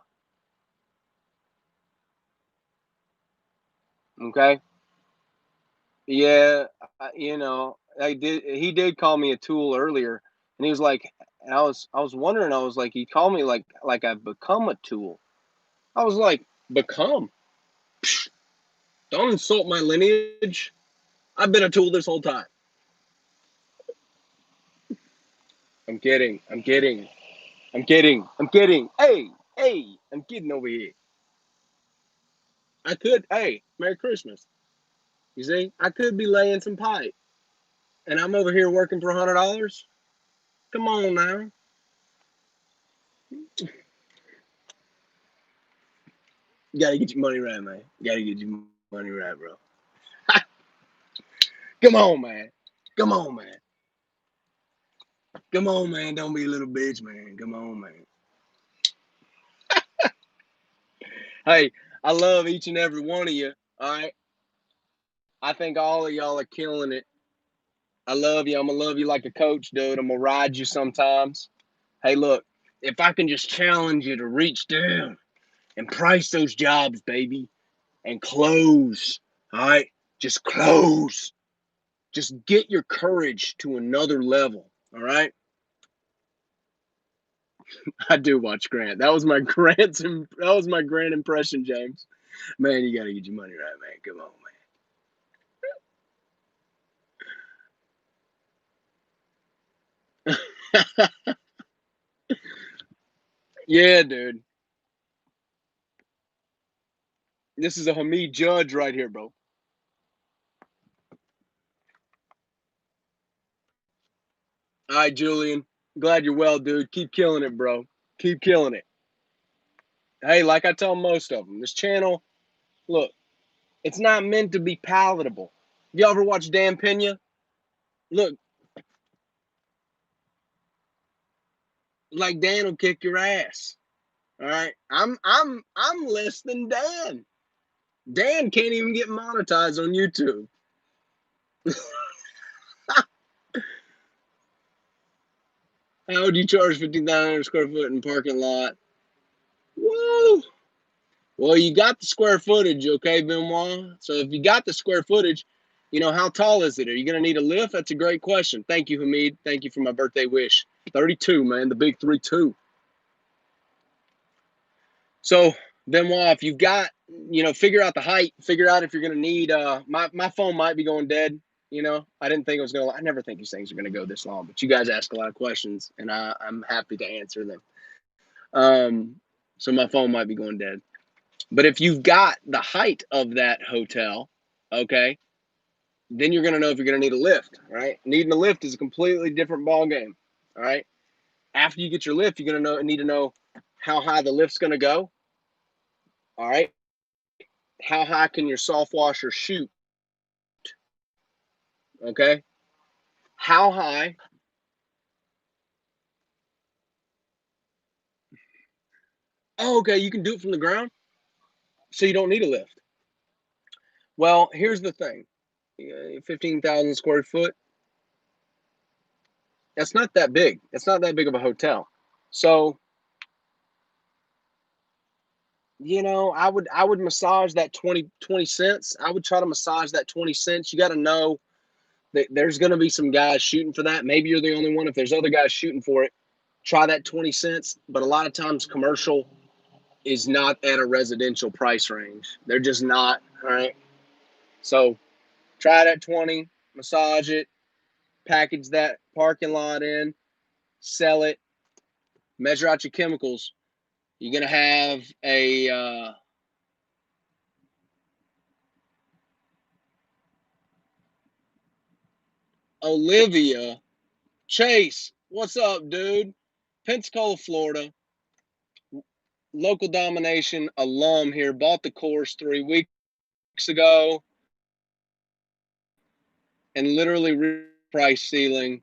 Okay. Yeah. He did call me a tool earlier, and he was like, and I was wondering, I was like, he called me like I've become a tool. I was like, become? Psh, don't insult my lineage. I've been a tool this whole time. I'm kidding. I'm kidding. I'm kidding. I'm kidding. Hey, I'm kidding over here. Hey, Merry Christmas. You see, I could be laying some pipe, and I'm over here working for $100. Come on now. You gotta get your money right, man. You gotta get your money right, bro. Come on, man. Come on, man. Come on, man. Don't be a little bitch, man. Come on, man. Hey, I love each and every one of you. All right. I think all of y'all are killing it. I love you. I'm gonna love you like a coach, dude. I'm gonna ride you sometimes. Hey, look, if I can just challenge you to reach down and price those jobs, baby, and close. All right. Just close. Just get your courage to another level. All right. I do watch Grant. That was my Grant impression, James. Man, you gotta get your money right, man. Come on, man. Yeah, dude. This is a Hamid Judge right here, bro. All right, Julian. Glad you're well, dude. Keep killing it, bro. Keep killing it. Hey, like I tell most of them, this channel, look, it's not meant to be palatable. You ever watch Dan Pena? Look, like Dan will kick your ass. All right. I'm less than Dan. Dan can't even get monetized on YouTube. How would you charge 50,000 square foot in parking lot? Whoa. Well, you got the square footage, okay, Benoit? So if you got the square footage, how tall is it? Are you going to need a lift? That's a great question. Thank you, Hamid. Thank you for my birthday wish. 32, man, the big 3-2. So, Benoit, if you've got, figure out the height, figure out if you're going to need, my phone might be going dead. I didn't think it was going to, I never think these things are going to go this long, but you guys ask a lot of questions and I'm happy to answer them. So my phone might be going dead. But if you've got the height of that hotel, okay, then you're going to know if you're going to need a lift, right? Needing a lift is a completely different ball game, all right? After you get your lift, you're going to need to know how high the lift's going to go, all right? How high can your soft washer shoot, okay? How high? Oh, okay, you can do it from the ground, so you don't need a lift. Well, here's the thing. 15,000 square foot. That's not that big. That's not that big of a hotel. So, I would massage that 20 cents. I would try to massage that 20 cents. You got to know that there's going to be some guys shooting for that. Maybe you're the only one. If there's other guys shooting for it, try that 20 cents. But a lot of times commercial is not at a residential price range. They're just not. All right. So try that 20, massage it, package that parking lot in, sell it, measure out your chemicals. You're going to have a Olivia Chase. What's up, dude? Pensacola, Florida. Local domination alum here. Bought the course 3 weeks ago and literally price ceiling.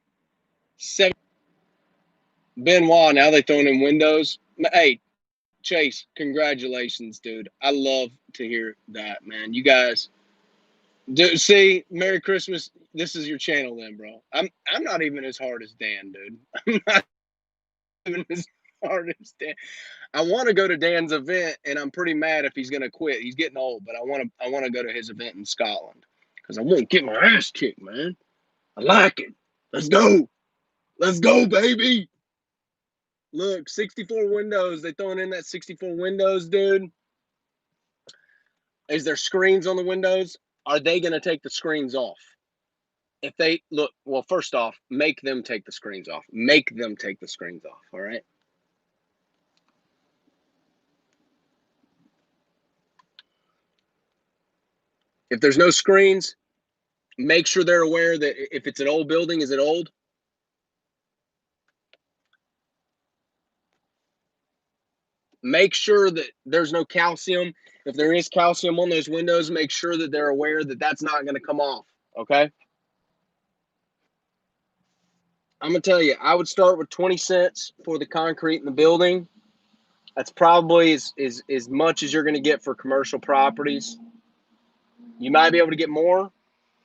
Benoit, now they throwing in windows. Hey, Chase, congratulations, dude. I love to hear that, man. You guys see, Merry Christmas. This is your channel then, bro. I'm not even as hard as Dan, dude. I'm not even as hard as Dan. I want to go to Dan's event, and I'm pretty mad if he's gonna quit. He's getting old, but I want to go to his event in Scotland because I want to get my ass kicked, man. I like it. Let's go. Let's go, baby. Look, 64 windows. They throwing in that 64 windows, dude. Is there screens on the windows? Are they going to take the screens off? If they look, well, first off, make them take the screens off. Make them take the screens off. All right. If there's no screens, make sure they're aware that if it's an old building, is it old? Make sure that there's no calcium. If there is calcium on those windows, make sure that they're aware that that's not going to come off. Okay. I'm going to tell you, I would start with 20 cents for the concrete in the building. That's probably as much as you're going to get for commercial properties. You might be able to get more.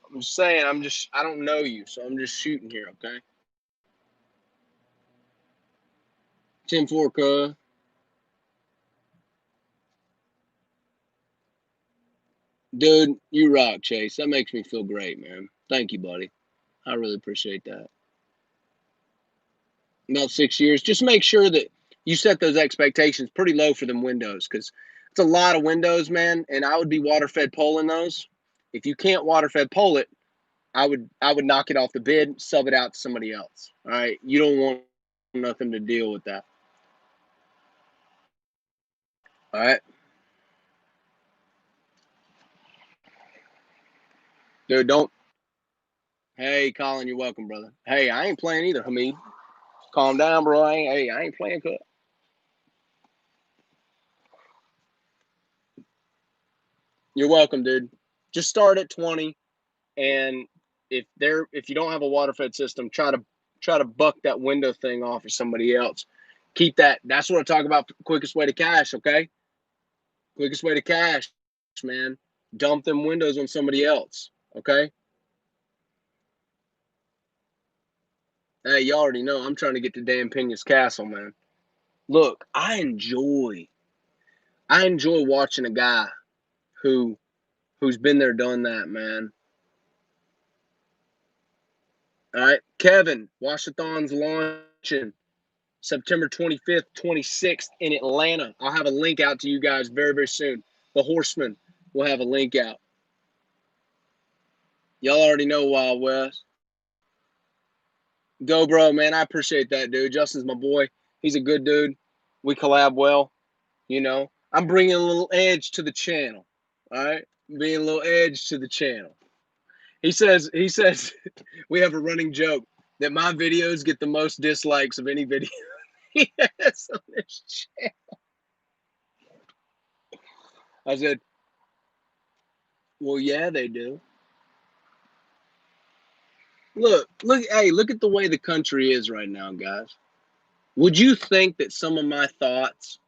I'm just saying, I don't know you, so I'm just shooting here, okay? 10-4, dude, you rock, Chase. That makes me feel great, man. Thank you, buddy. I really appreciate that. About 6 years. Just make sure that you set those expectations pretty low for them windows, because it's a lot of windows, man, and I would be water fed poling those. If you can't water fed pole it, I would knock it off the bid, sub it out to somebody else. All right. You don't want nothing to deal with that. All right. Dude, don't. Hey, Colin, you're welcome, brother. Hey, I ain't playing either, Hamid. Calm down, bro. I ain't playing. You're welcome, dude. Just start at 20, and if you don't have a water fed system, try to buck that window thing off of somebody else. Keep that. That's what I talk about. Quickest way to cash. Okay. Quickest way to cash, man. Dump them windows on somebody else. Okay. Hey, you already know I'm trying to get to Dan Pena's castle, man. Look, I enjoy watching a guy who's been there, done that, man. All right, Kevin, Washathon's launching September 25th, 26th in Atlanta. I'll have a link out to you guys very, very soon. The Horsemen will have a link out. Y'all already know Wild West. Go, bro, man. I appreciate that, dude. Justin's my boy. He's a good dude. We collab well. I'm bringing a little edge to the channel. All right, being a little edge to the channel. He says we have a running joke that my videos get the most dislikes of any video he has on this channel. I said, well, yeah, they do. Look, hey, look at the way the country is right now, guys. Would you think that some of my thoughts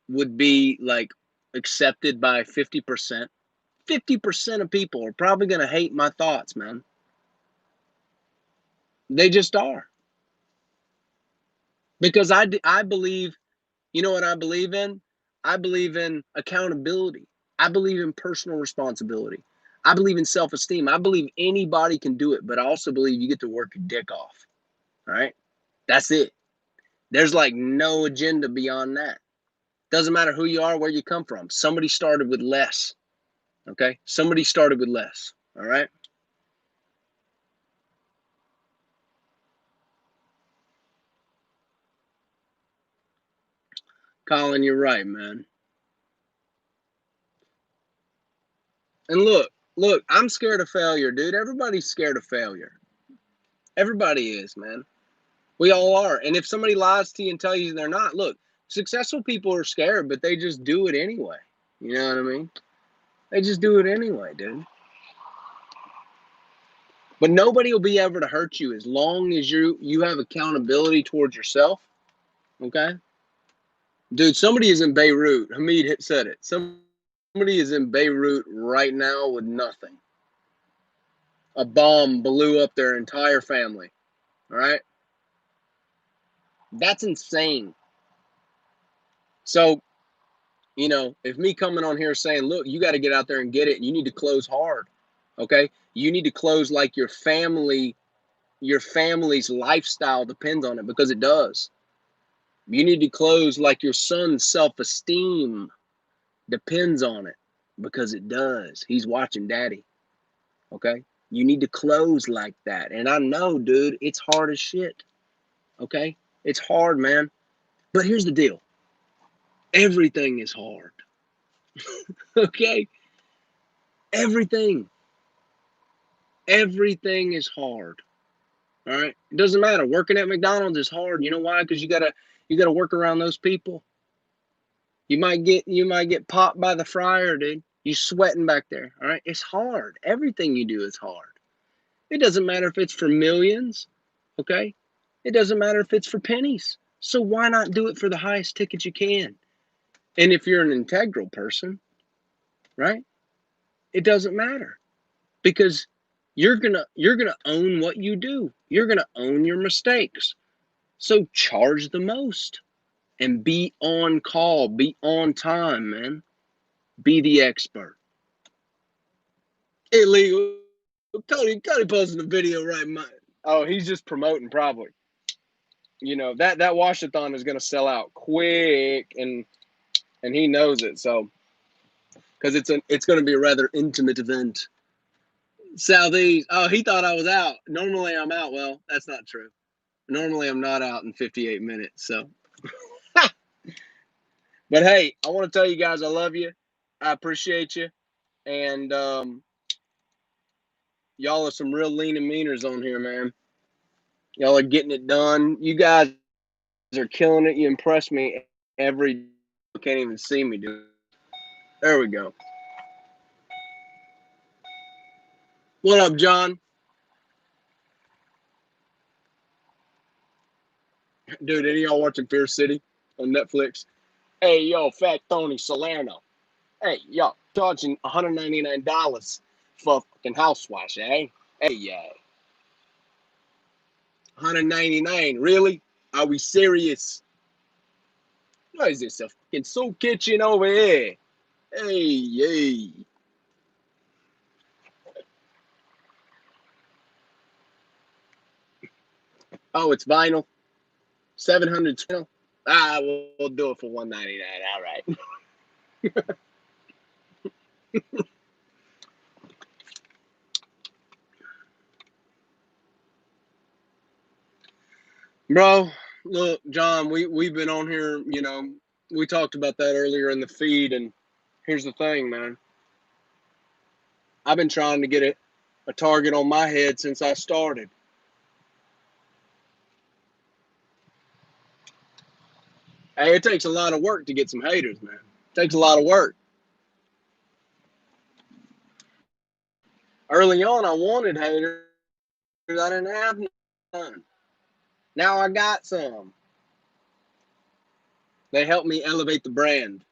would be like accepted by 50%? 50% of people are probably going to hate my thoughts, man. They just are. Because I believe, you know what I believe in? I believe in accountability. I believe in personal responsibility. I believe in self-esteem. I believe anybody can do it, but I also believe you get to work your dick off. All right? That's it. There's like no agenda beyond that. Doesn't matter who you are, where you come from. Somebody started with less. Okay? Somebody started with less. All right? Colin, you're right, man. And look, I'm scared of failure, dude. Everybody's scared of failure. Everybody is, man. We all are. And if somebody lies to you and tell you they're not, look, successful people are scared, but they just do it anyway. You know what I mean? They just do it anyway, dude. But nobody will be able to hurt you as long as you have accountability towards yourself. Okay? Dude, somebody is in Beirut. Hamid said it. Somebody is in Beirut right now with nothing. A bomb blew up their entire family. All right? That's insane. So, you know, if me coming on here saying, look, you got to get out there and get it, you need to close hard. Okay? You need to close like your family's lifestyle depends on it, because it does. You need to close like your son's self-esteem depends on it, because it does. He's watching daddy. Okay? You need to close like that. And I know, dude, it's hard as shit. Okay? It's hard, man. But here's the deal. Everything is hard. Okay? Everything is hard. All right? It doesn't matter. Working at McDonald's is hard. You know why? Because you gotta work around those people. You might get popped by the fryer, dude. You sweating back there. All right? It's hard. Everything you do is hard. It doesn't matter if it's for millions. Okay? It doesn't matter if it's for pennies. So why not do it for the highest ticket you can? And if you're an integral person, right? It doesn't matter, because you're gonna own what you do. You're gonna own your mistakes. So charge the most and be on call, be on time, man. Be the expert. Illegal. Cody posting a video right now. Oh, he's just promoting probably. You know, that washathon is gonna sell out quick, and he knows it. So, because it's gonna be a rather intimate event. Southeast. Oh, he thought I was out. Normally I'm out. Well, that's not true. Normally I'm not out in 58 minutes. So, but hey, I want to tell you guys I love you. I appreciate you, and y'all are some real lean and meaners on here, man. Y'all are getting it done. You guys are killing it. You impress me every. You can't even see me, dude. There we go. What up, John? Dude, any of y'all watching Fear City on Netflix? Hey, yo, Fat Tony Salerno. Hey, yo, charging $199 for a fucking house wash, eh? Hey, yeah. $199, really? Are we serious? What is this, a fucking soup kitchen over here? Hey, yay. Oh, it's vinyl? 700 vinyl? Ah, we'll do it for $199. All right. Bro, look, John, we've been on here, you know, we talked about that earlier in the feed, and here's the thing, man. I've been trying to get a target on my head since I started. Hey, it takes a lot of work to get some haters, man. It takes a lot of work. Early on, I wanted haters. I didn't have none. Now I got some. They helped me elevate the brand.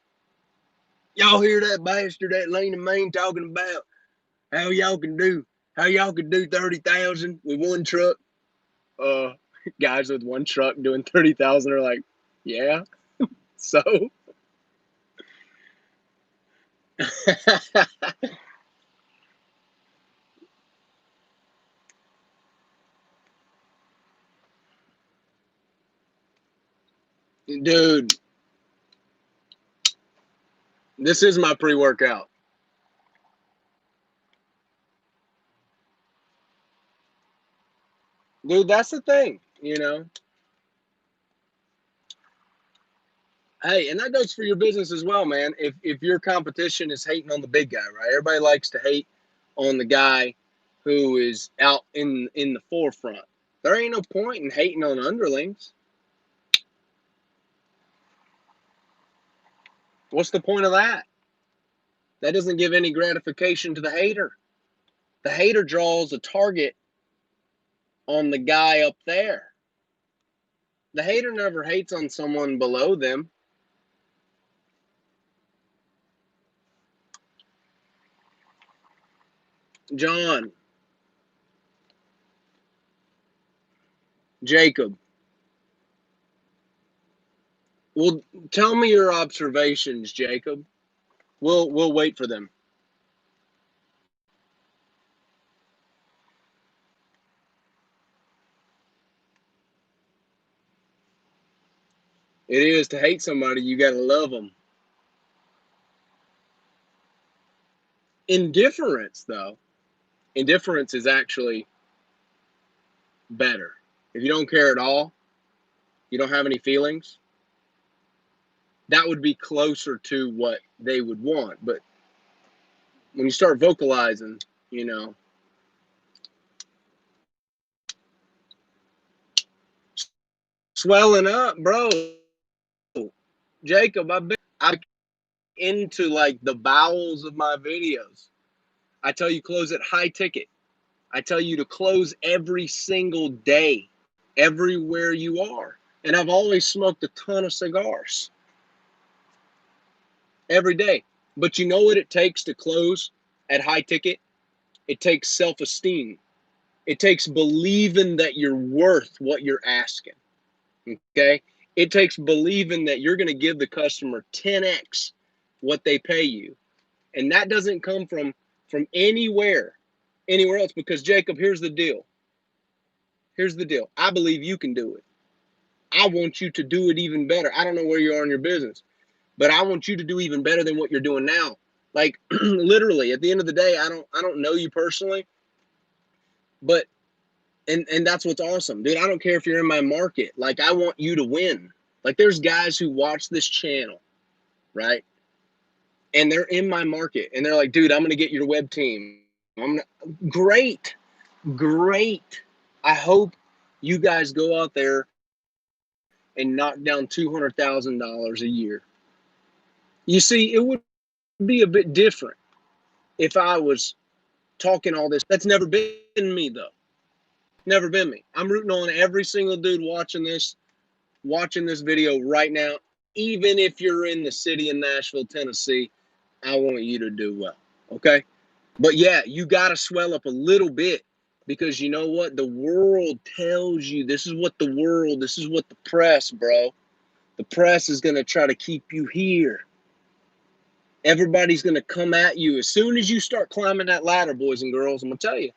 Y'all hear that bastard at Lane and Main talking about how y'all can do 30,000 with one truck? Guys with one truck doing 30,000 are like, yeah. So, dude, this is my pre-workout. Dude, that's the thing, you know. Hey, and that goes for your business as well, man. If your competition is hating on the big guy, right? Everybody likes to hate on the guy who is out in the forefront. There ain't no point in hating on underlings. What's the point of that? That doesn't give any gratification to the hater. The hater draws a target on the guy up there. The hater never hates on someone below them. John, Jacob, well, tell me your observations, Jacob. We'll wait for them. It is to hate somebody, you got to love them. Indifference, though, indifference is actually better. If you don't care at all, you don't have any feelings, that would be closer to what they would want. But when you start vocalizing, you know, swelling up, bro. Jacob, I'm into like the bowels of my videos. I tell you, close at high ticket. I tell you to close every single day, everywhere you are. And I've always smoked a ton of cigars every day. But you know what it takes to close at high ticket? It takes self-esteem. It takes believing that you're worth what you're asking. Okay? It takes believing that you're going to give the customer 10x what they pay you. And that doesn't come from anywhere else, because Jacob, here's the deal. Here's the deal. I believe you can do it. I want you to do it even better. I don't know where you are in your business, but I want you to do even better than what you're doing now. Like literally, at the end of the day, I don't know you personally, but and that's what's awesome, dude. I don't care if you're in my market. Like, I want you to win. Like, there's guys who watch this channel, right? And they're in my market, and they're like, dude, I'm gonna get your web team. Great, great. I hope you guys go out there and knock down $200,000 a year. You see, it would be a bit different if I was talking all this. That's never been me, though. Never been me. I'm rooting on every single dude watching this video right now. Even if you're in the city of Nashville, Tennessee, I want you to do well. Okay? But yeah, you got to swell up a little bit, because you know what? The world tells you this is what the press, bro. The press is going to try to keep you here. Everybody's going to come at you. As soon as you start climbing that ladder, boys and girls, I'm going to tell you,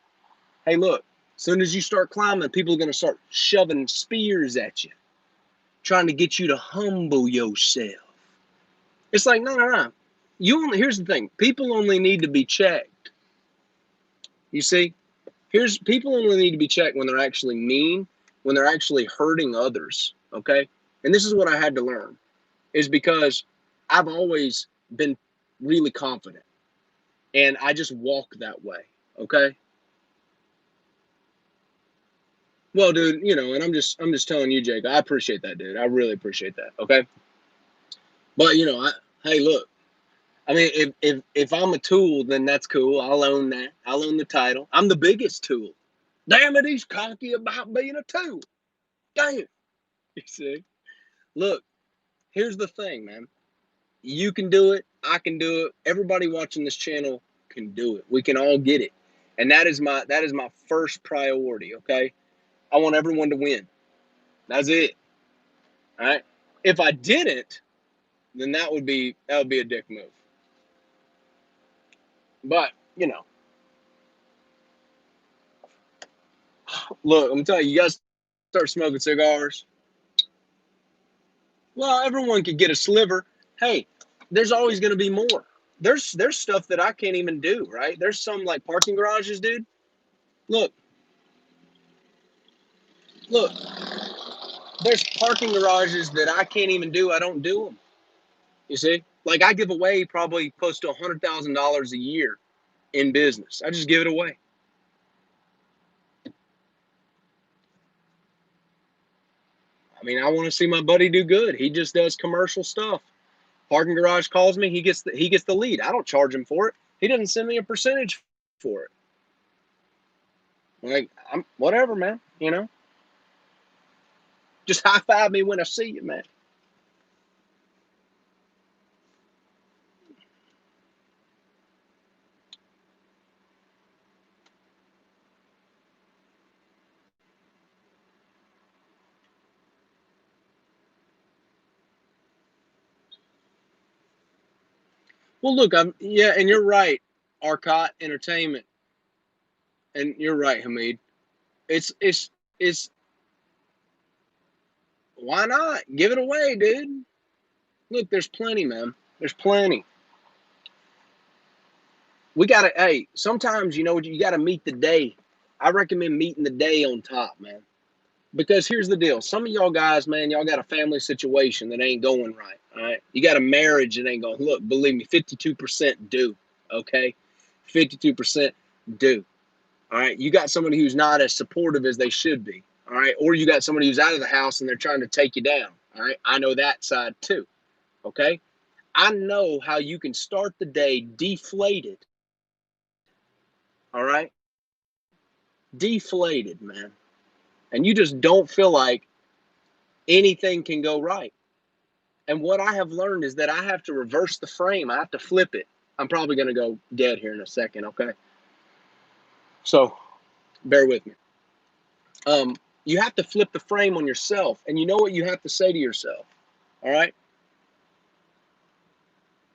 hey, look, as soon as you start climbing, people are going to start shoving spears at you, trying to get you to humble yourself. It's like, no. Here's the thing. People only need to be checked. You see? People only need to be checked when they're actually mean, when they're actually hurting others, okay? And this is what I had to learn, is because I've always been really confident, and I just walk that way, okay? Well, dude, and I'm just telling you, Jake, I appreciate that, dude. I really appreciate that, okay? But hey, look, I mean, if I'm a tool, then that's cool. I'll own that. I'll own the title. I'm the biggest tool. Damn it, he's cocky about being a tool. Damn it. You see? Look, here's the thing, man. You can do it. I can do it. Everybody watching this channel can do it. We can all get it. And that is my first priority, okay? I want everyone to win. That's it. All right? If I didn't, then that would be a dick move. But, you know, look, I'm telling you, you guys start smoking cigars. Well, everyone could get a sliver. Hey, there's always going to be more. There's stuff that I can't even do, right? There's some like parking garages, dude. Look, look. There's parking garages that I can't even do. I don't do them. You see, like I give away probably close to $100,000 a year in business. I just give it away. I mean, I want to see my buddy do good. He just does commercial stuff. Parking garage calls me. He gets the lead. I don't charge him for it. He doesn't send me a percentage for it. Like I'm whatever, man. You know, just high five me when I see you, man. Well, look, and you're right, Arcot Entertainment, and you're right, Hamid. It's why not give it away, dude? Look, there's plenty, man. There's plenty. We gotta. Hey, sometimes you know what you gotta meet the day. I recommend meeting the day on top, man. Because here's the deal: some of y'all guys, man, y'all got a family situation that ain't going right. All right, you got a marriage that ain't going. Look, believe me, 52% do. Okay, 52% do. All right, you got somebody who's not as supportive as they should be. All right, or you got somebody who's out of the house and they're trying to take you down. All right, I know that side too. Okay, I know how you can start the day deflated. All right, deflated, man, and you just don't feel like anything can go right. And what I have learned is that I have to reverse the frame. I have to flip it. I'm probably going to go dead here in a second. Okay, so bear with me. You have to flip the frame on yourself, and you know what you have to say to yourself. All right,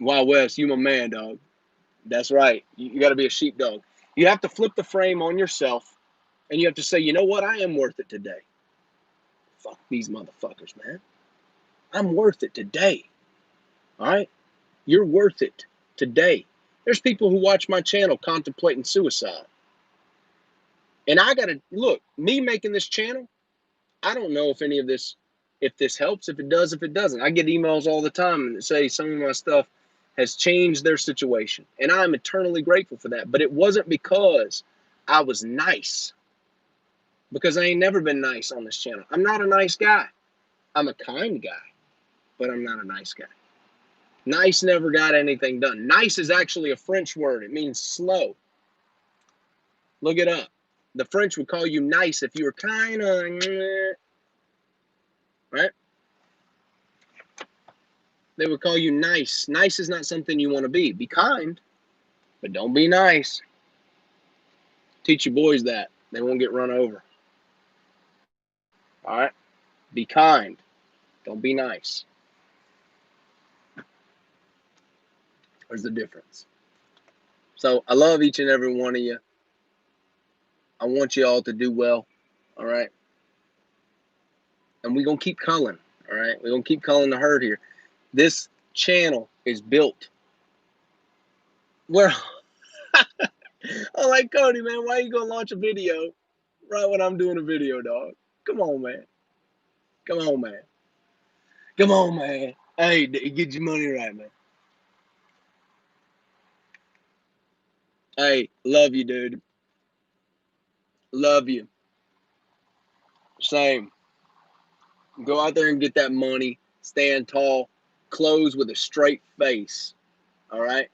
Wild West, you my man, dog. That's right. You got to be a sheepdog. You have to flip the frame on yourself, and you have to say, you know what? I am worth it today. Fuck these motherfuckers, man. I'm worth it today. All right? You're worth it today. There's people who watch my channel contemplating suicide. And I got to look, me making this channel, I don't know if any of this, if this helps, if it does, if it doesn't. I get emails all the time that say some of my stuff has changed their situation. And I'm eternally grateful for that. But it wasn't because I was nice, because I ain't never been nice on this channel. I'm not a nice guy. I'm a kind guy, but I'm not a nice guy. Nice never got anything done. Nice is actually a French word. It means slow. Look it up. The French would call you nice if you were kind of, right? They would call you nice. Nice is not something you want to be. Be kind, but don't be nice. Teach your boys that. They won't get run over. All right? Be kind. Don't be nice. There's the difference. So I love each and every one of you. I want you all to do well. All right? And we're going to keep culling. All right? We're going to keep culling the herd here. This channel is built where I'm like, Cody, man, why are you going to launch a video right when I'm doing a video, dog? Come on, man. Come on, man. Come on, man. Hey, get your money right, man. Hey, love you, dude. Love you. Same. Go out there and get that money. Stand tall. Close with a straight face. All right?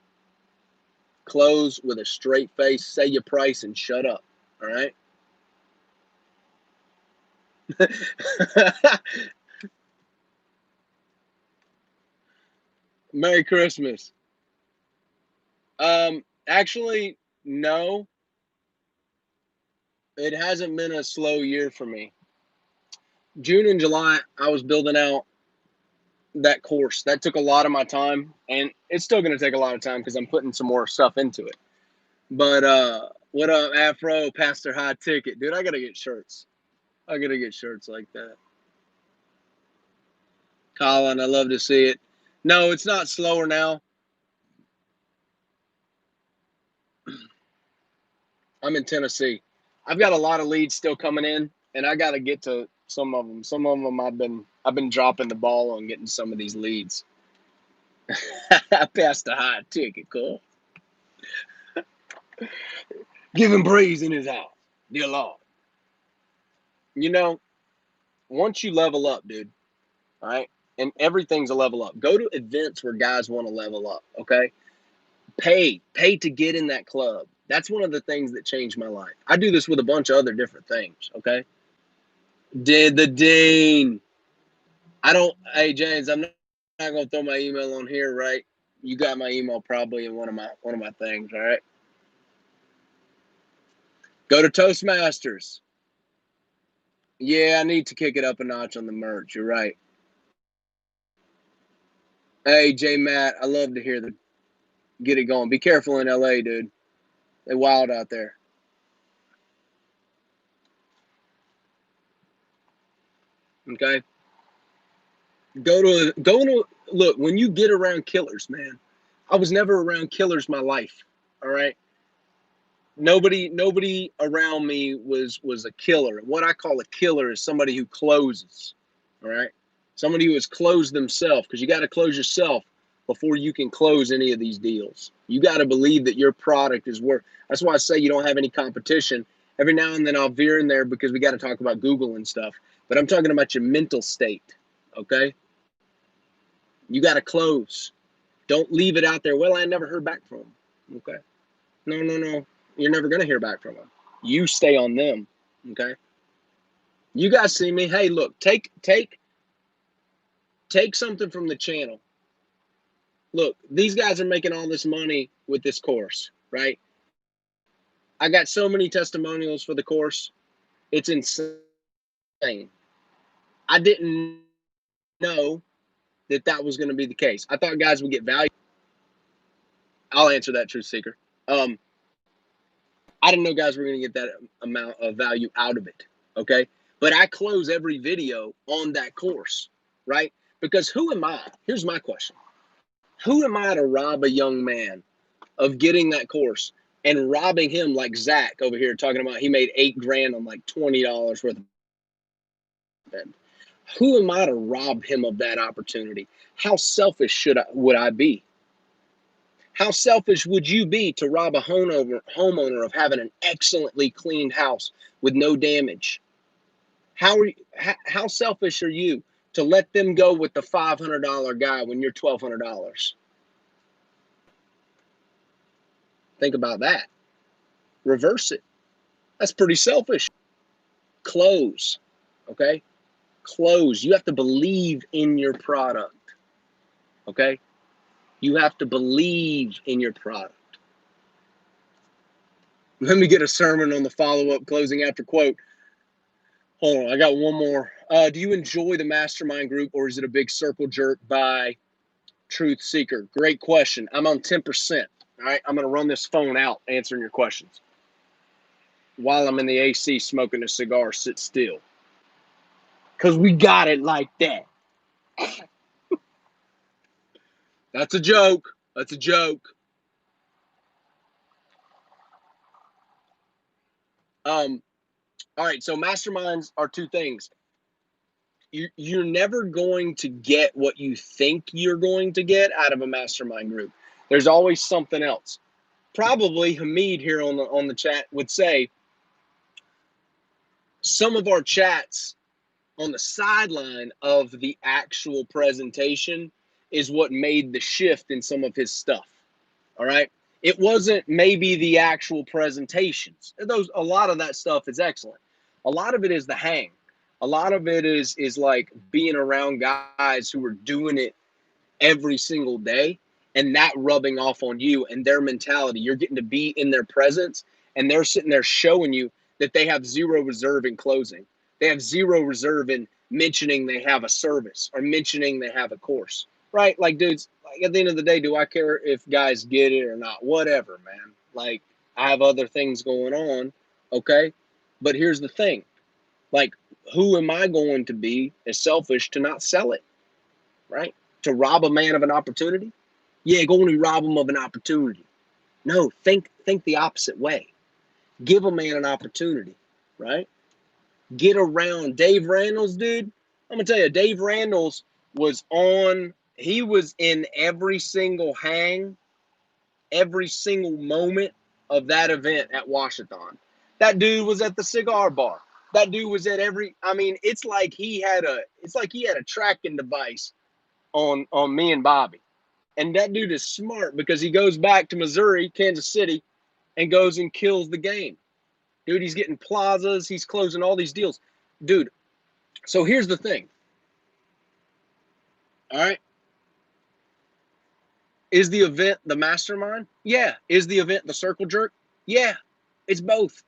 Close with a straight face. Say your price and shut up. All right? Merry Christmas. Actually, no, it hasn't been a slow year for me. June and July, I was building out that course. That took a lot of my time, and it's still going to take a lot of time because I'm putting some more stuff into it. But what up, Afro, Pastor High Ticket? Dude, I got to get shirts. I got to get shirts like that. Colin, I love to see it. No, it's not slower now. I'm in Tennessee. I've got a lot of leads still coming in, and I got to get to some of them. Some of them I've been dropping the ball on getting some of these leads. I passed a high ticket, cool. Give him praise in his house, dear Lord. You know, once you level up, dude, all right, and everything's a level up. Go to events where guys want to level up, okay? Pay to get in that club. That's one of the things that changed my life. I do this with a bunch of other different things, okay? Did the Dean. Hey, James, I'm not going to throw my email on here, right? You got my email probably in one of my things, all right? Go to Toastmasters. Yeah, I need to kick it up a notch on the merch. You're right. Hey, J Matt, I love to hear them. Get it going. Be careful in LA, dude. They're wild out there. Okay. Look, when you get around killers, man. I was never around killers my life. All right. Nobody around me was a killer. What I call a killer is somebody who closes. All right. Somebody who has closed themselves, because you got to close yourself before you can close any of these deals. You got to believe that your product is worth. That's why I say you don't have any competition. Every now and then I'll veer in there because we got to talk about Google and stuff. But I'm talking about your mental state. Okay. You got to close. Don't leave it out there. Well, I never heard back from them. Okay. No. You're never going to hear back from them. You stay on them. Okay. You guys see me. Hey, look, take something from the channel. Look, these guys are making all this money with this course, right? I got so many testimonials for the course. It's insane. I didn't know that was going to be the case. I thought guys would get value. I'll answer that, Truth Seeker. I didn't know guys were going to get that amount of value out of it. Okay. But I close every video on that course, right? Because who am I? Here's my question. Who am I to rob a young man of getting that course and robbing him like Zach over here talking about he made $8,000 on like $20 worth of spend? Who am I to rob him of that opportunity? How selfish would I be? How selfish would you be to rob a homeowner of having an excellently cleaned house with no damage? How selfish are you to let them go with the $500 guy when you're $1,200? Think about that. Reverse it. That's pretty selfish. Close. Okay? Close. You have to believe in your product. Okay? You have to believe in your product. Let me get a sermon on the follow-up closing after quote. Hold on, I got one more. Do you enjoy the mastermind group, or is it a big circle jerk by Truth Seeker? Great question. I'm on 10%. All right, I'm going to run this phone out answering your questions. While I'm in the AC smoking a cigar, sit still. Because we got it like that. That's a joke. That's a joke. All right, so masterminds are two things. You're never going to get what you think you're going to get out of a mastermind group. There's always something else. Probably Hamid here on the chat would say some of our chats on the sideline of the actual presentation is what made the shift in some of his stuff. All right. It wasn't maybe the actual presentations. A lot of that stuff is excellent. A lot of it is the hang. A lot of it is like being around guys who are doing it every single day and that rubbing off on you and their mentality. You're getting to be in their presence, and they're sitting there showing you that they have zero reserve in closing. They have zero reserve in mentioning they have a service or mentioning they have a course, right? Like, dudes, like at the end of the day, do I care if guys get it or not? Whatever, man. Like, I have other things going on, okay? But here's the thing, like, who am I going to be as selfish to not sell it, right? To rob a man of an opportunity? Yeah, go and rob him of an opportunity. No, think the opposite way. Give a man an opportunity, right? Get around Dave Randall's, dude. I'm gonna tell you, Dave Randall's was on. He was in every single hang, every single moment of that event at Washington. That dude was at the cigar bar. That dude was at every. I mean, it's like he had a tracking device on me and Bobby. And that dude is smart because he goes back to Missouri, Kansas City, and goes and kills the game. Dude, he's getting plazas. He's closing all these deals. Dude, so here's the thing. All right. Is the event the mastermind? Yeah. Is the event the circle jerk? Yeah. It's both.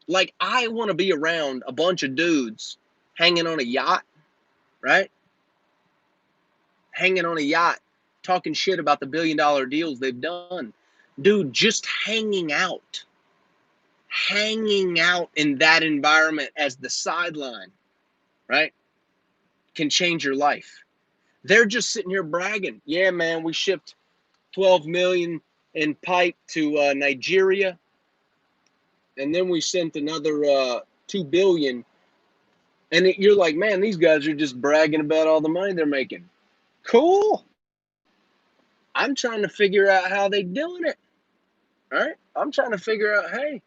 Like, I want to be around a bunch of dudes hanging on a yacht, right? Hanging on a yacht, talking shit about the billion-dollar deals they've done. Dude, just hanging out in that environment as the sideline, right, can change your life. They're just sitting here bragging. Yeah, man, we shipped 12 million in pipe to Nigeria, and then we sent another 2 billion. And you're like, man, these guys are just bragging about all the money they're making. Cool. I'm trying to figure out how they're doing it. All right. I'm trying to figure out, hey,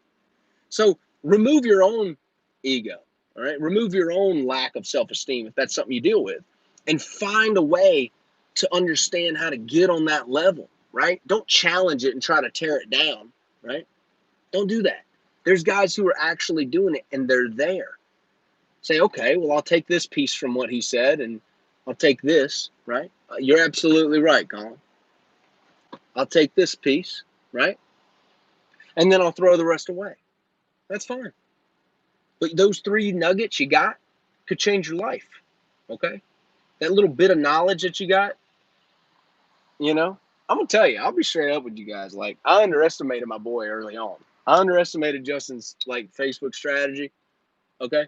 so remove your own ego. All right. Remove your own lack of self-esteem if that's something you deal with, and find a way to understand how to get on that level. Right. Don't challenge it and try to tear it down. Right. Don't do that. There's guys who are actually doing it and they're there. Say, okay, well, I'll take this piece from what he said and I'll take this. Right. You're absolutely right, Colin. I'll take this piece. Right. And then I'll throw the rest away. That's fine. But those 3 nuggets you got could change your life. Okay? That little bit of knowledge that you got, I'm going to tell you, I'll be straight up with you guys. Like, I underestimated my boy early on. I underestimated Justin's, like, Facebook strategy. Okay?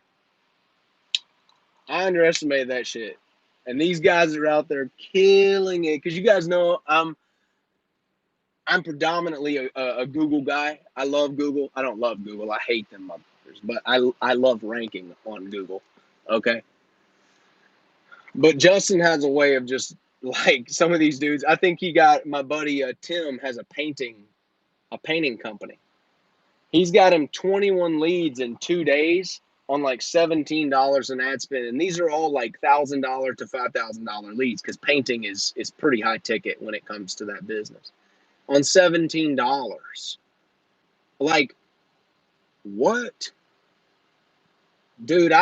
I underestimated that shit. And these guys are out there killing it. Because you guys know I'm predominantly a Google guy. I love Google. I don't love Google. I hate them motherfuckers. But I love ranking on Google. Okay? But Justin has a way of just, like, some of these dudes. I think he got my buddy Tim has a painting company. He's got him 21 leads in 2 days on like $17 in ad spend, and these are all like $1,000 to $5,000 leads because painting is pretty high ticket when it comes to that business. On $17, like, what, dude?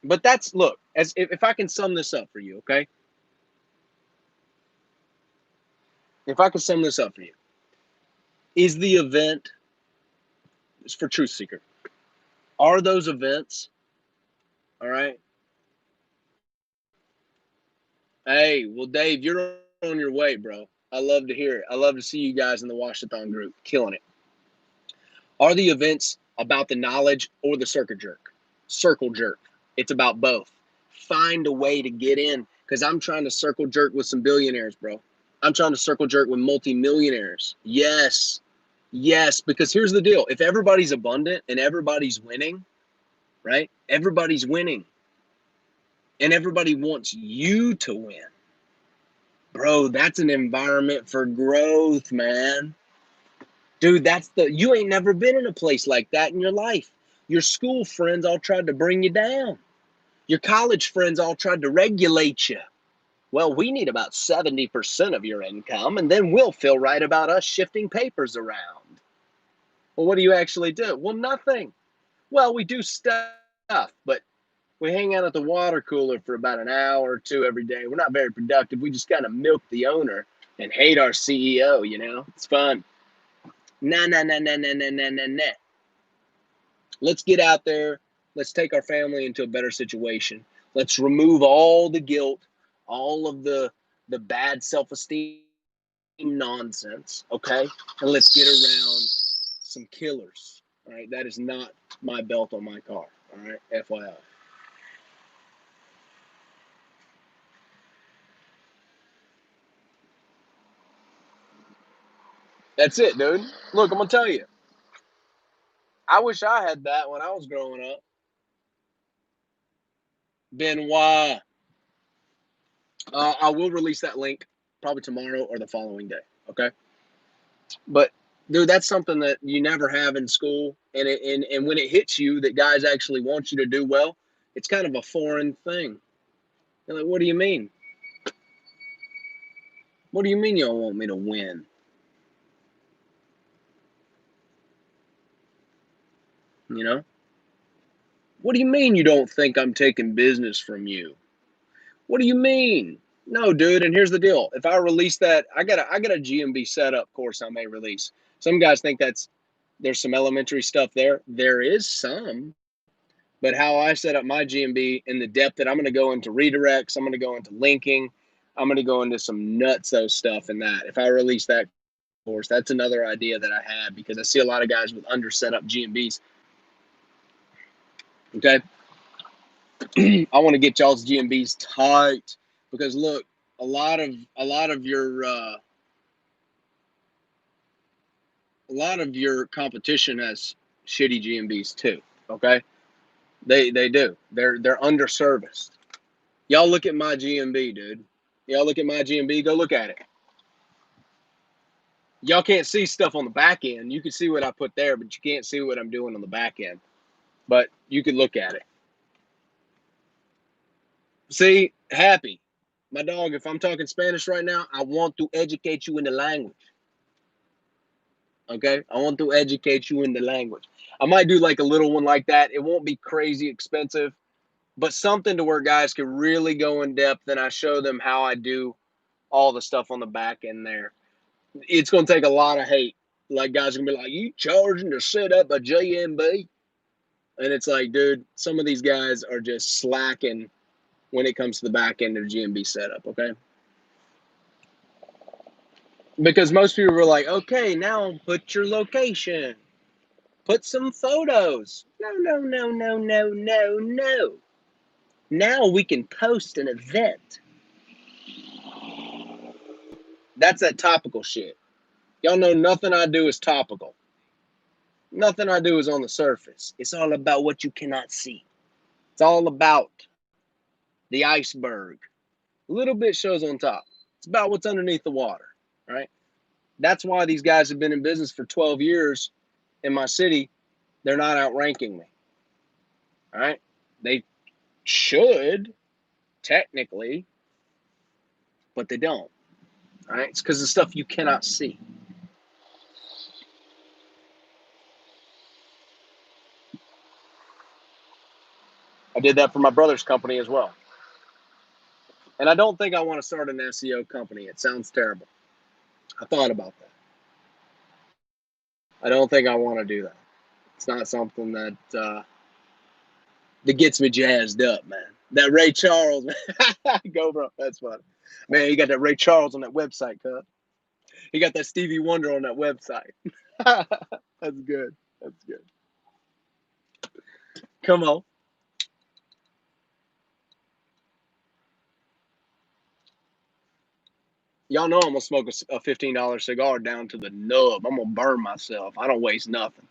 But that's, look, as if I can sum this up for you, okay? If I can sum this up for you, is the event, it's for Truth Seeker, are those events, all right? Hey, well, Dave, you're on your way, bro. I love to hear it. I love to see you guys in the Washington group killing it. Are the events about the knowledge or the circle jerk? Circle jerk. It's about both. Find a way to get in, because I'm trying to circle jerk with some billionaires, bro. I'm trying to circle jerk with multimillionaires. Yes. Yes, because here's the deal. If everybody's abundant and everybody's winning, right? Everybody's winning. And everybody wants you to win. Bro, that's an environment for growth, man. Dude, you ain't never been in a place like that in your life. Your school friends all tried to bring you down. Your college friends all tried to regulate you. Well, we need about 70% of your income, and then we'll feel right about us shifting papers around. Well, what do you actually do? Well, nothing. Well, we do stuff, but We hang out at the water cooler for about an hour or two every day. We're not very productive. We just kind of milk the owner and hate our CEO, you know? It's fun. Nah, nah, nah, nah, nah, nah, nah, nah, nah. Let's get out there. Let's take our family into a better situation. Let's remove all the guilt, all of the bad self-esteem nonsense, okay? And let's get around some killers. All right, that is not my belt on my car. All right, FYI. That's it, dude. Look, I'm gonna tell you. I wish I had that when I was growing up. Benoit. I will release that link probably tomorrow or the following day. Okay. But dude, that's something that you never have in school, and when it hits you that guys actually want you to do well, it's kind of a foreign thing. You're like, what do you mean? What do you mean you don't want me to win? You know? What do you mean you don't think I'm taking business from you? What do you mean? No, dude. And here's the deal: if I release that, I got a GMB setup course I may release. Some guys think there's some elementary stuff there. There is some, but how I set up my GMB in the depth that I'm going to go into redirects, I'm going to go into linking, I'm going to go into some nutso stuff in that. If I release that course, that's another idea that I had because I see a lot of guys with under set up GMBs. Okay. I want to get y'all's GMBs tight because look, a lot of your competition has shitty GMBs too. Okay, they do. They're underserviced. Y'all look at my GMB, dude. Y'all look at my GMB. Go look at it. Y'all can't see stuff on the back end. You can see what I put there, but you can't see what I'm doing on the back end. But you can look at it. See, happy. My dog, if I'm talking Spanish right now, I want to educate you in the language. Okay? I want to educate you in the language. I might do like a little one like that. It won't be crazy expensive, but something to where guys can really go in depth and I show them how I do all the stuff on the back end there. It's going to take a lot of hate. Like, guys are going to be like, you charging to set up a GMB? And it's like, dude, some of these guys are just slacking when it comes to the back end of GMB setup, okay? Because most people were like, okay, now put your location, put some photos. No, no, no, no, no, no, no. Now we can post an event. That's that topical shit. Y'all know nothing I do is topical. Nothing I do is on the surface. It's all about what you cannot see. It's all about the iceberg. A little bit shows on top. It's about what's underneath the water, right? That's why these guys have been in business for 12 years in my city. They're not outranking me, all right? They should, technically, but they don't, all right? It's because of stuff you cannot see. I did that for my brother's company as well. And I don't think I want to start an SEO company. It sounds terrible. I thought about that. I don't think I want to do that. It's not something that gets me jazzed up, man. That Ray Charles, man. Go, bro. That's funny. Man, you got that Ray Charles on that website, cuz. He got that Stevie Wonder on that website. That's good. That's good. Come on. Y'all know I'm gonna smoke a $15 cigar down to the nub. I'm gonna burn myself. I don't waste nothing.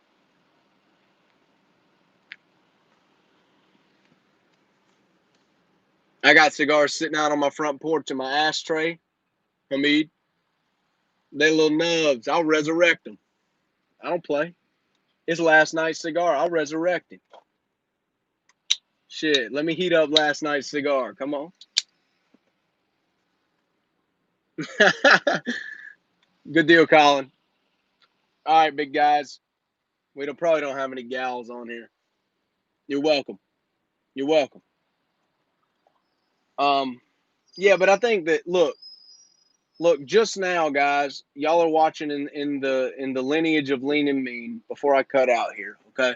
I got cigars sitting out on my front porch in my ashtray. Hamid, they little nubs. I'll resurrect them. I don't play. It's last night's cigar. I'll resurrect it. Shit, let me heat up last night's cigar. Come on. Good deal, Colin. All right, big guys. We probably don't have any gals on here. You're welcome. You're welcome. Yeah, but I think that look, just now, guys, y'all are watching in the lineage of Lean and Mean before I cut out here, okay?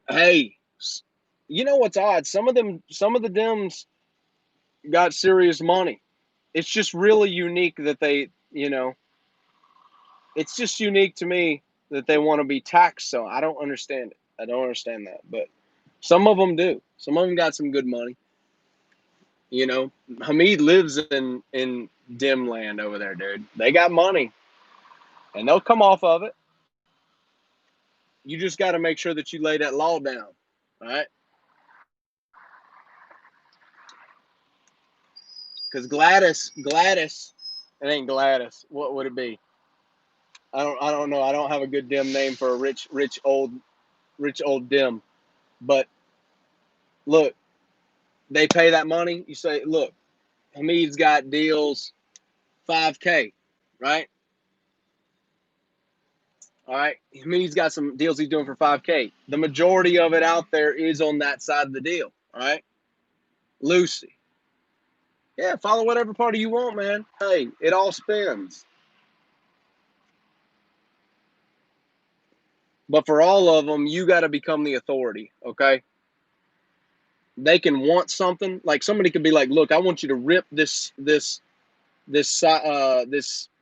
Hey, you know what's odd? Some of the Dems got serious money. It's just really unique that it's just unique to me that they want to be taxed. So I don't understand it. I don't understand that. But some of them do. Some of them got some good money. Hamid lives in dim land over there, dude. They got money, and they'll come off of it. You just got to make sure that you lay that law down, all right? Because Gladys, it ain't Gladys. What would it be? I don't know. I don't have a good dim name for a rich old dim. But look, they pay that money. You say, look, Hamid's got deals 5K, right? All right. Hamid's got some deals he's doing for 5K. The majority of it out there is on that side of the deal. All right. Lucy. Yeah, follow whatever party you want, man. Hey, it all spins. But for all of them, you got to become the authority, okay? They can want something. Like somebody could be like, "Look, I want you to rip this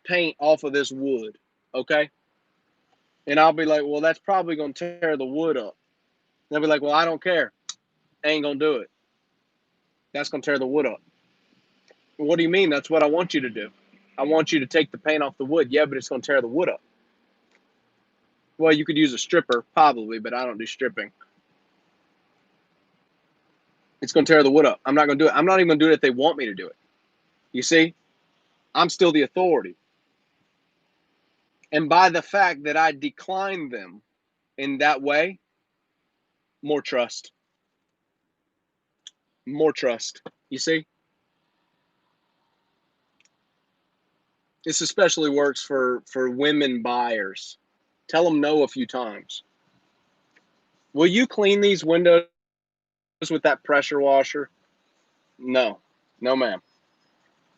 paint off of this wood, okay?" And I'll be like, "Well, that's probably going to tear the wood up." And they'll be like, "Well, I don't care. I ain't going to do it. That's going to tear the wood up." What do you mean? That's what I want you to do. I want you to take the paint off the wood. Yeah, but it's going to tear the wood up. Well, you could use a stripper, probably, but I don't do stripping. It's going to tear the wood up. I'm not going to do it. I'm not even going to do it if they want me to do it. You see? I'm still the authority. And by the fact that I decline them in that way, more trust. More trust. You see? This especially works for women buyers. Tell them no a few times. Will you clean these windows with that pressure washer? No. No, ma'am.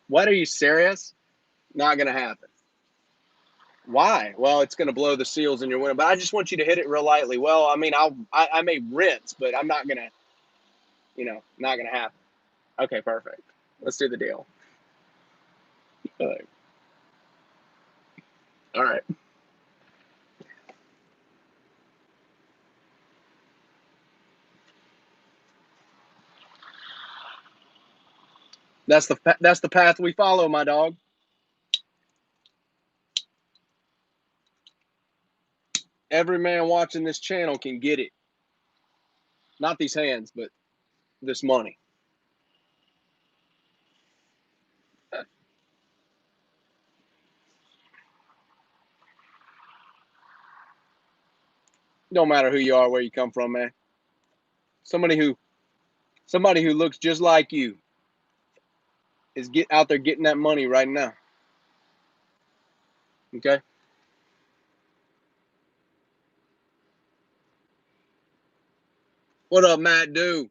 What, are you serious? Not going to happen. Why? Well, it's going to blow the seals in your window, but I just want you to hit it real lightly. Well, I mean, I may rinse, but I'm not going to, not going to happen. Okay, perfect. Let's do the deal. All right. That's the path we follow, my dog. Every man watching this channel can get it. Not these hands, but this money. Don't matter who you are, where you come from, man. Somebody who somebody who looks just like you is out there getting that money right now. Okay? What up, Matt? Do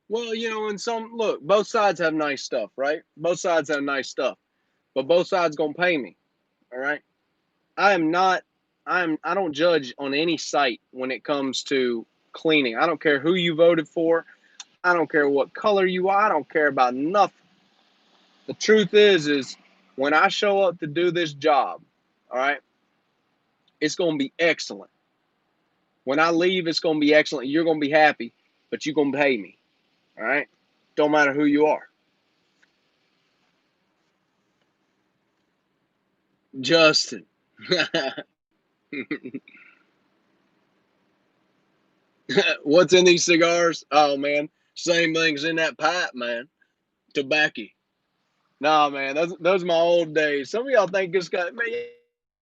well, and some look, both sides have nice stuff, right? Both sides have nice stuff, but both sides gonna pay me. All right. I am not. I don't judge on any site when it comes to cleaning. I don't care who you voted for. I don't care what color you are. I don't care about nothing. The truth is when I show up to do this job, all right, it's gonna be excellent. When I leave, it's gonna be excellent. You're gonna be happy, but you're gonna pay me. All right. Don't matter who you are. Justin. What's in these cigars? Oh man, same things in that pipe, man. Tobacco. Nah, man, those are my old days. Some of y'all think this guy, man,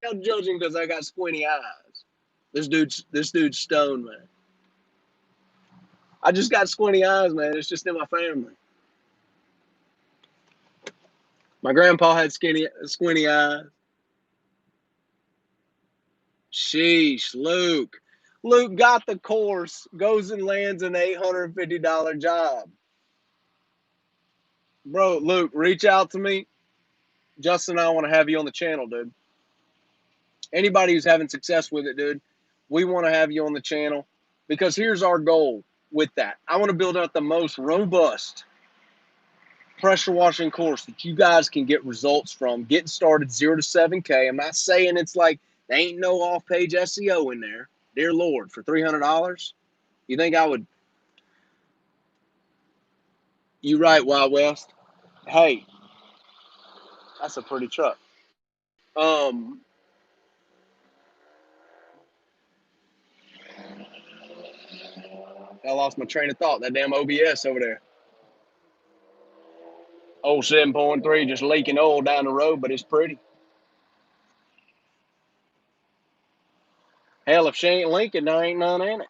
y'all judging because I got squinty eyes. This dude's stoned, man. I just got squinty eyes, man. It's just in my family. My grandpa had squinty eyes. Sheesh, Luke. Luke got the course, goes and lands an $850 job. Bro, Luke, reach out to me. Justin and I want to have you on the channel, dude. Anybody who's having success with it, dude, we want to have you on the channel because here's our goal with that. I want to build out the most robust pressure washing course that you guys can get results from getting started 0 to 7K. I'm not saying it's like there ain't no off-page SEO in there. Dear Lord, for $300, you think I would? You right, Wild West. Hey, that's a pretty truck. I lost my train of thought. That damn OBS over there. Old 7.3 just leaking oil down the road, but it's pretty. Hell, if she ain't leaking, there ain't none in it.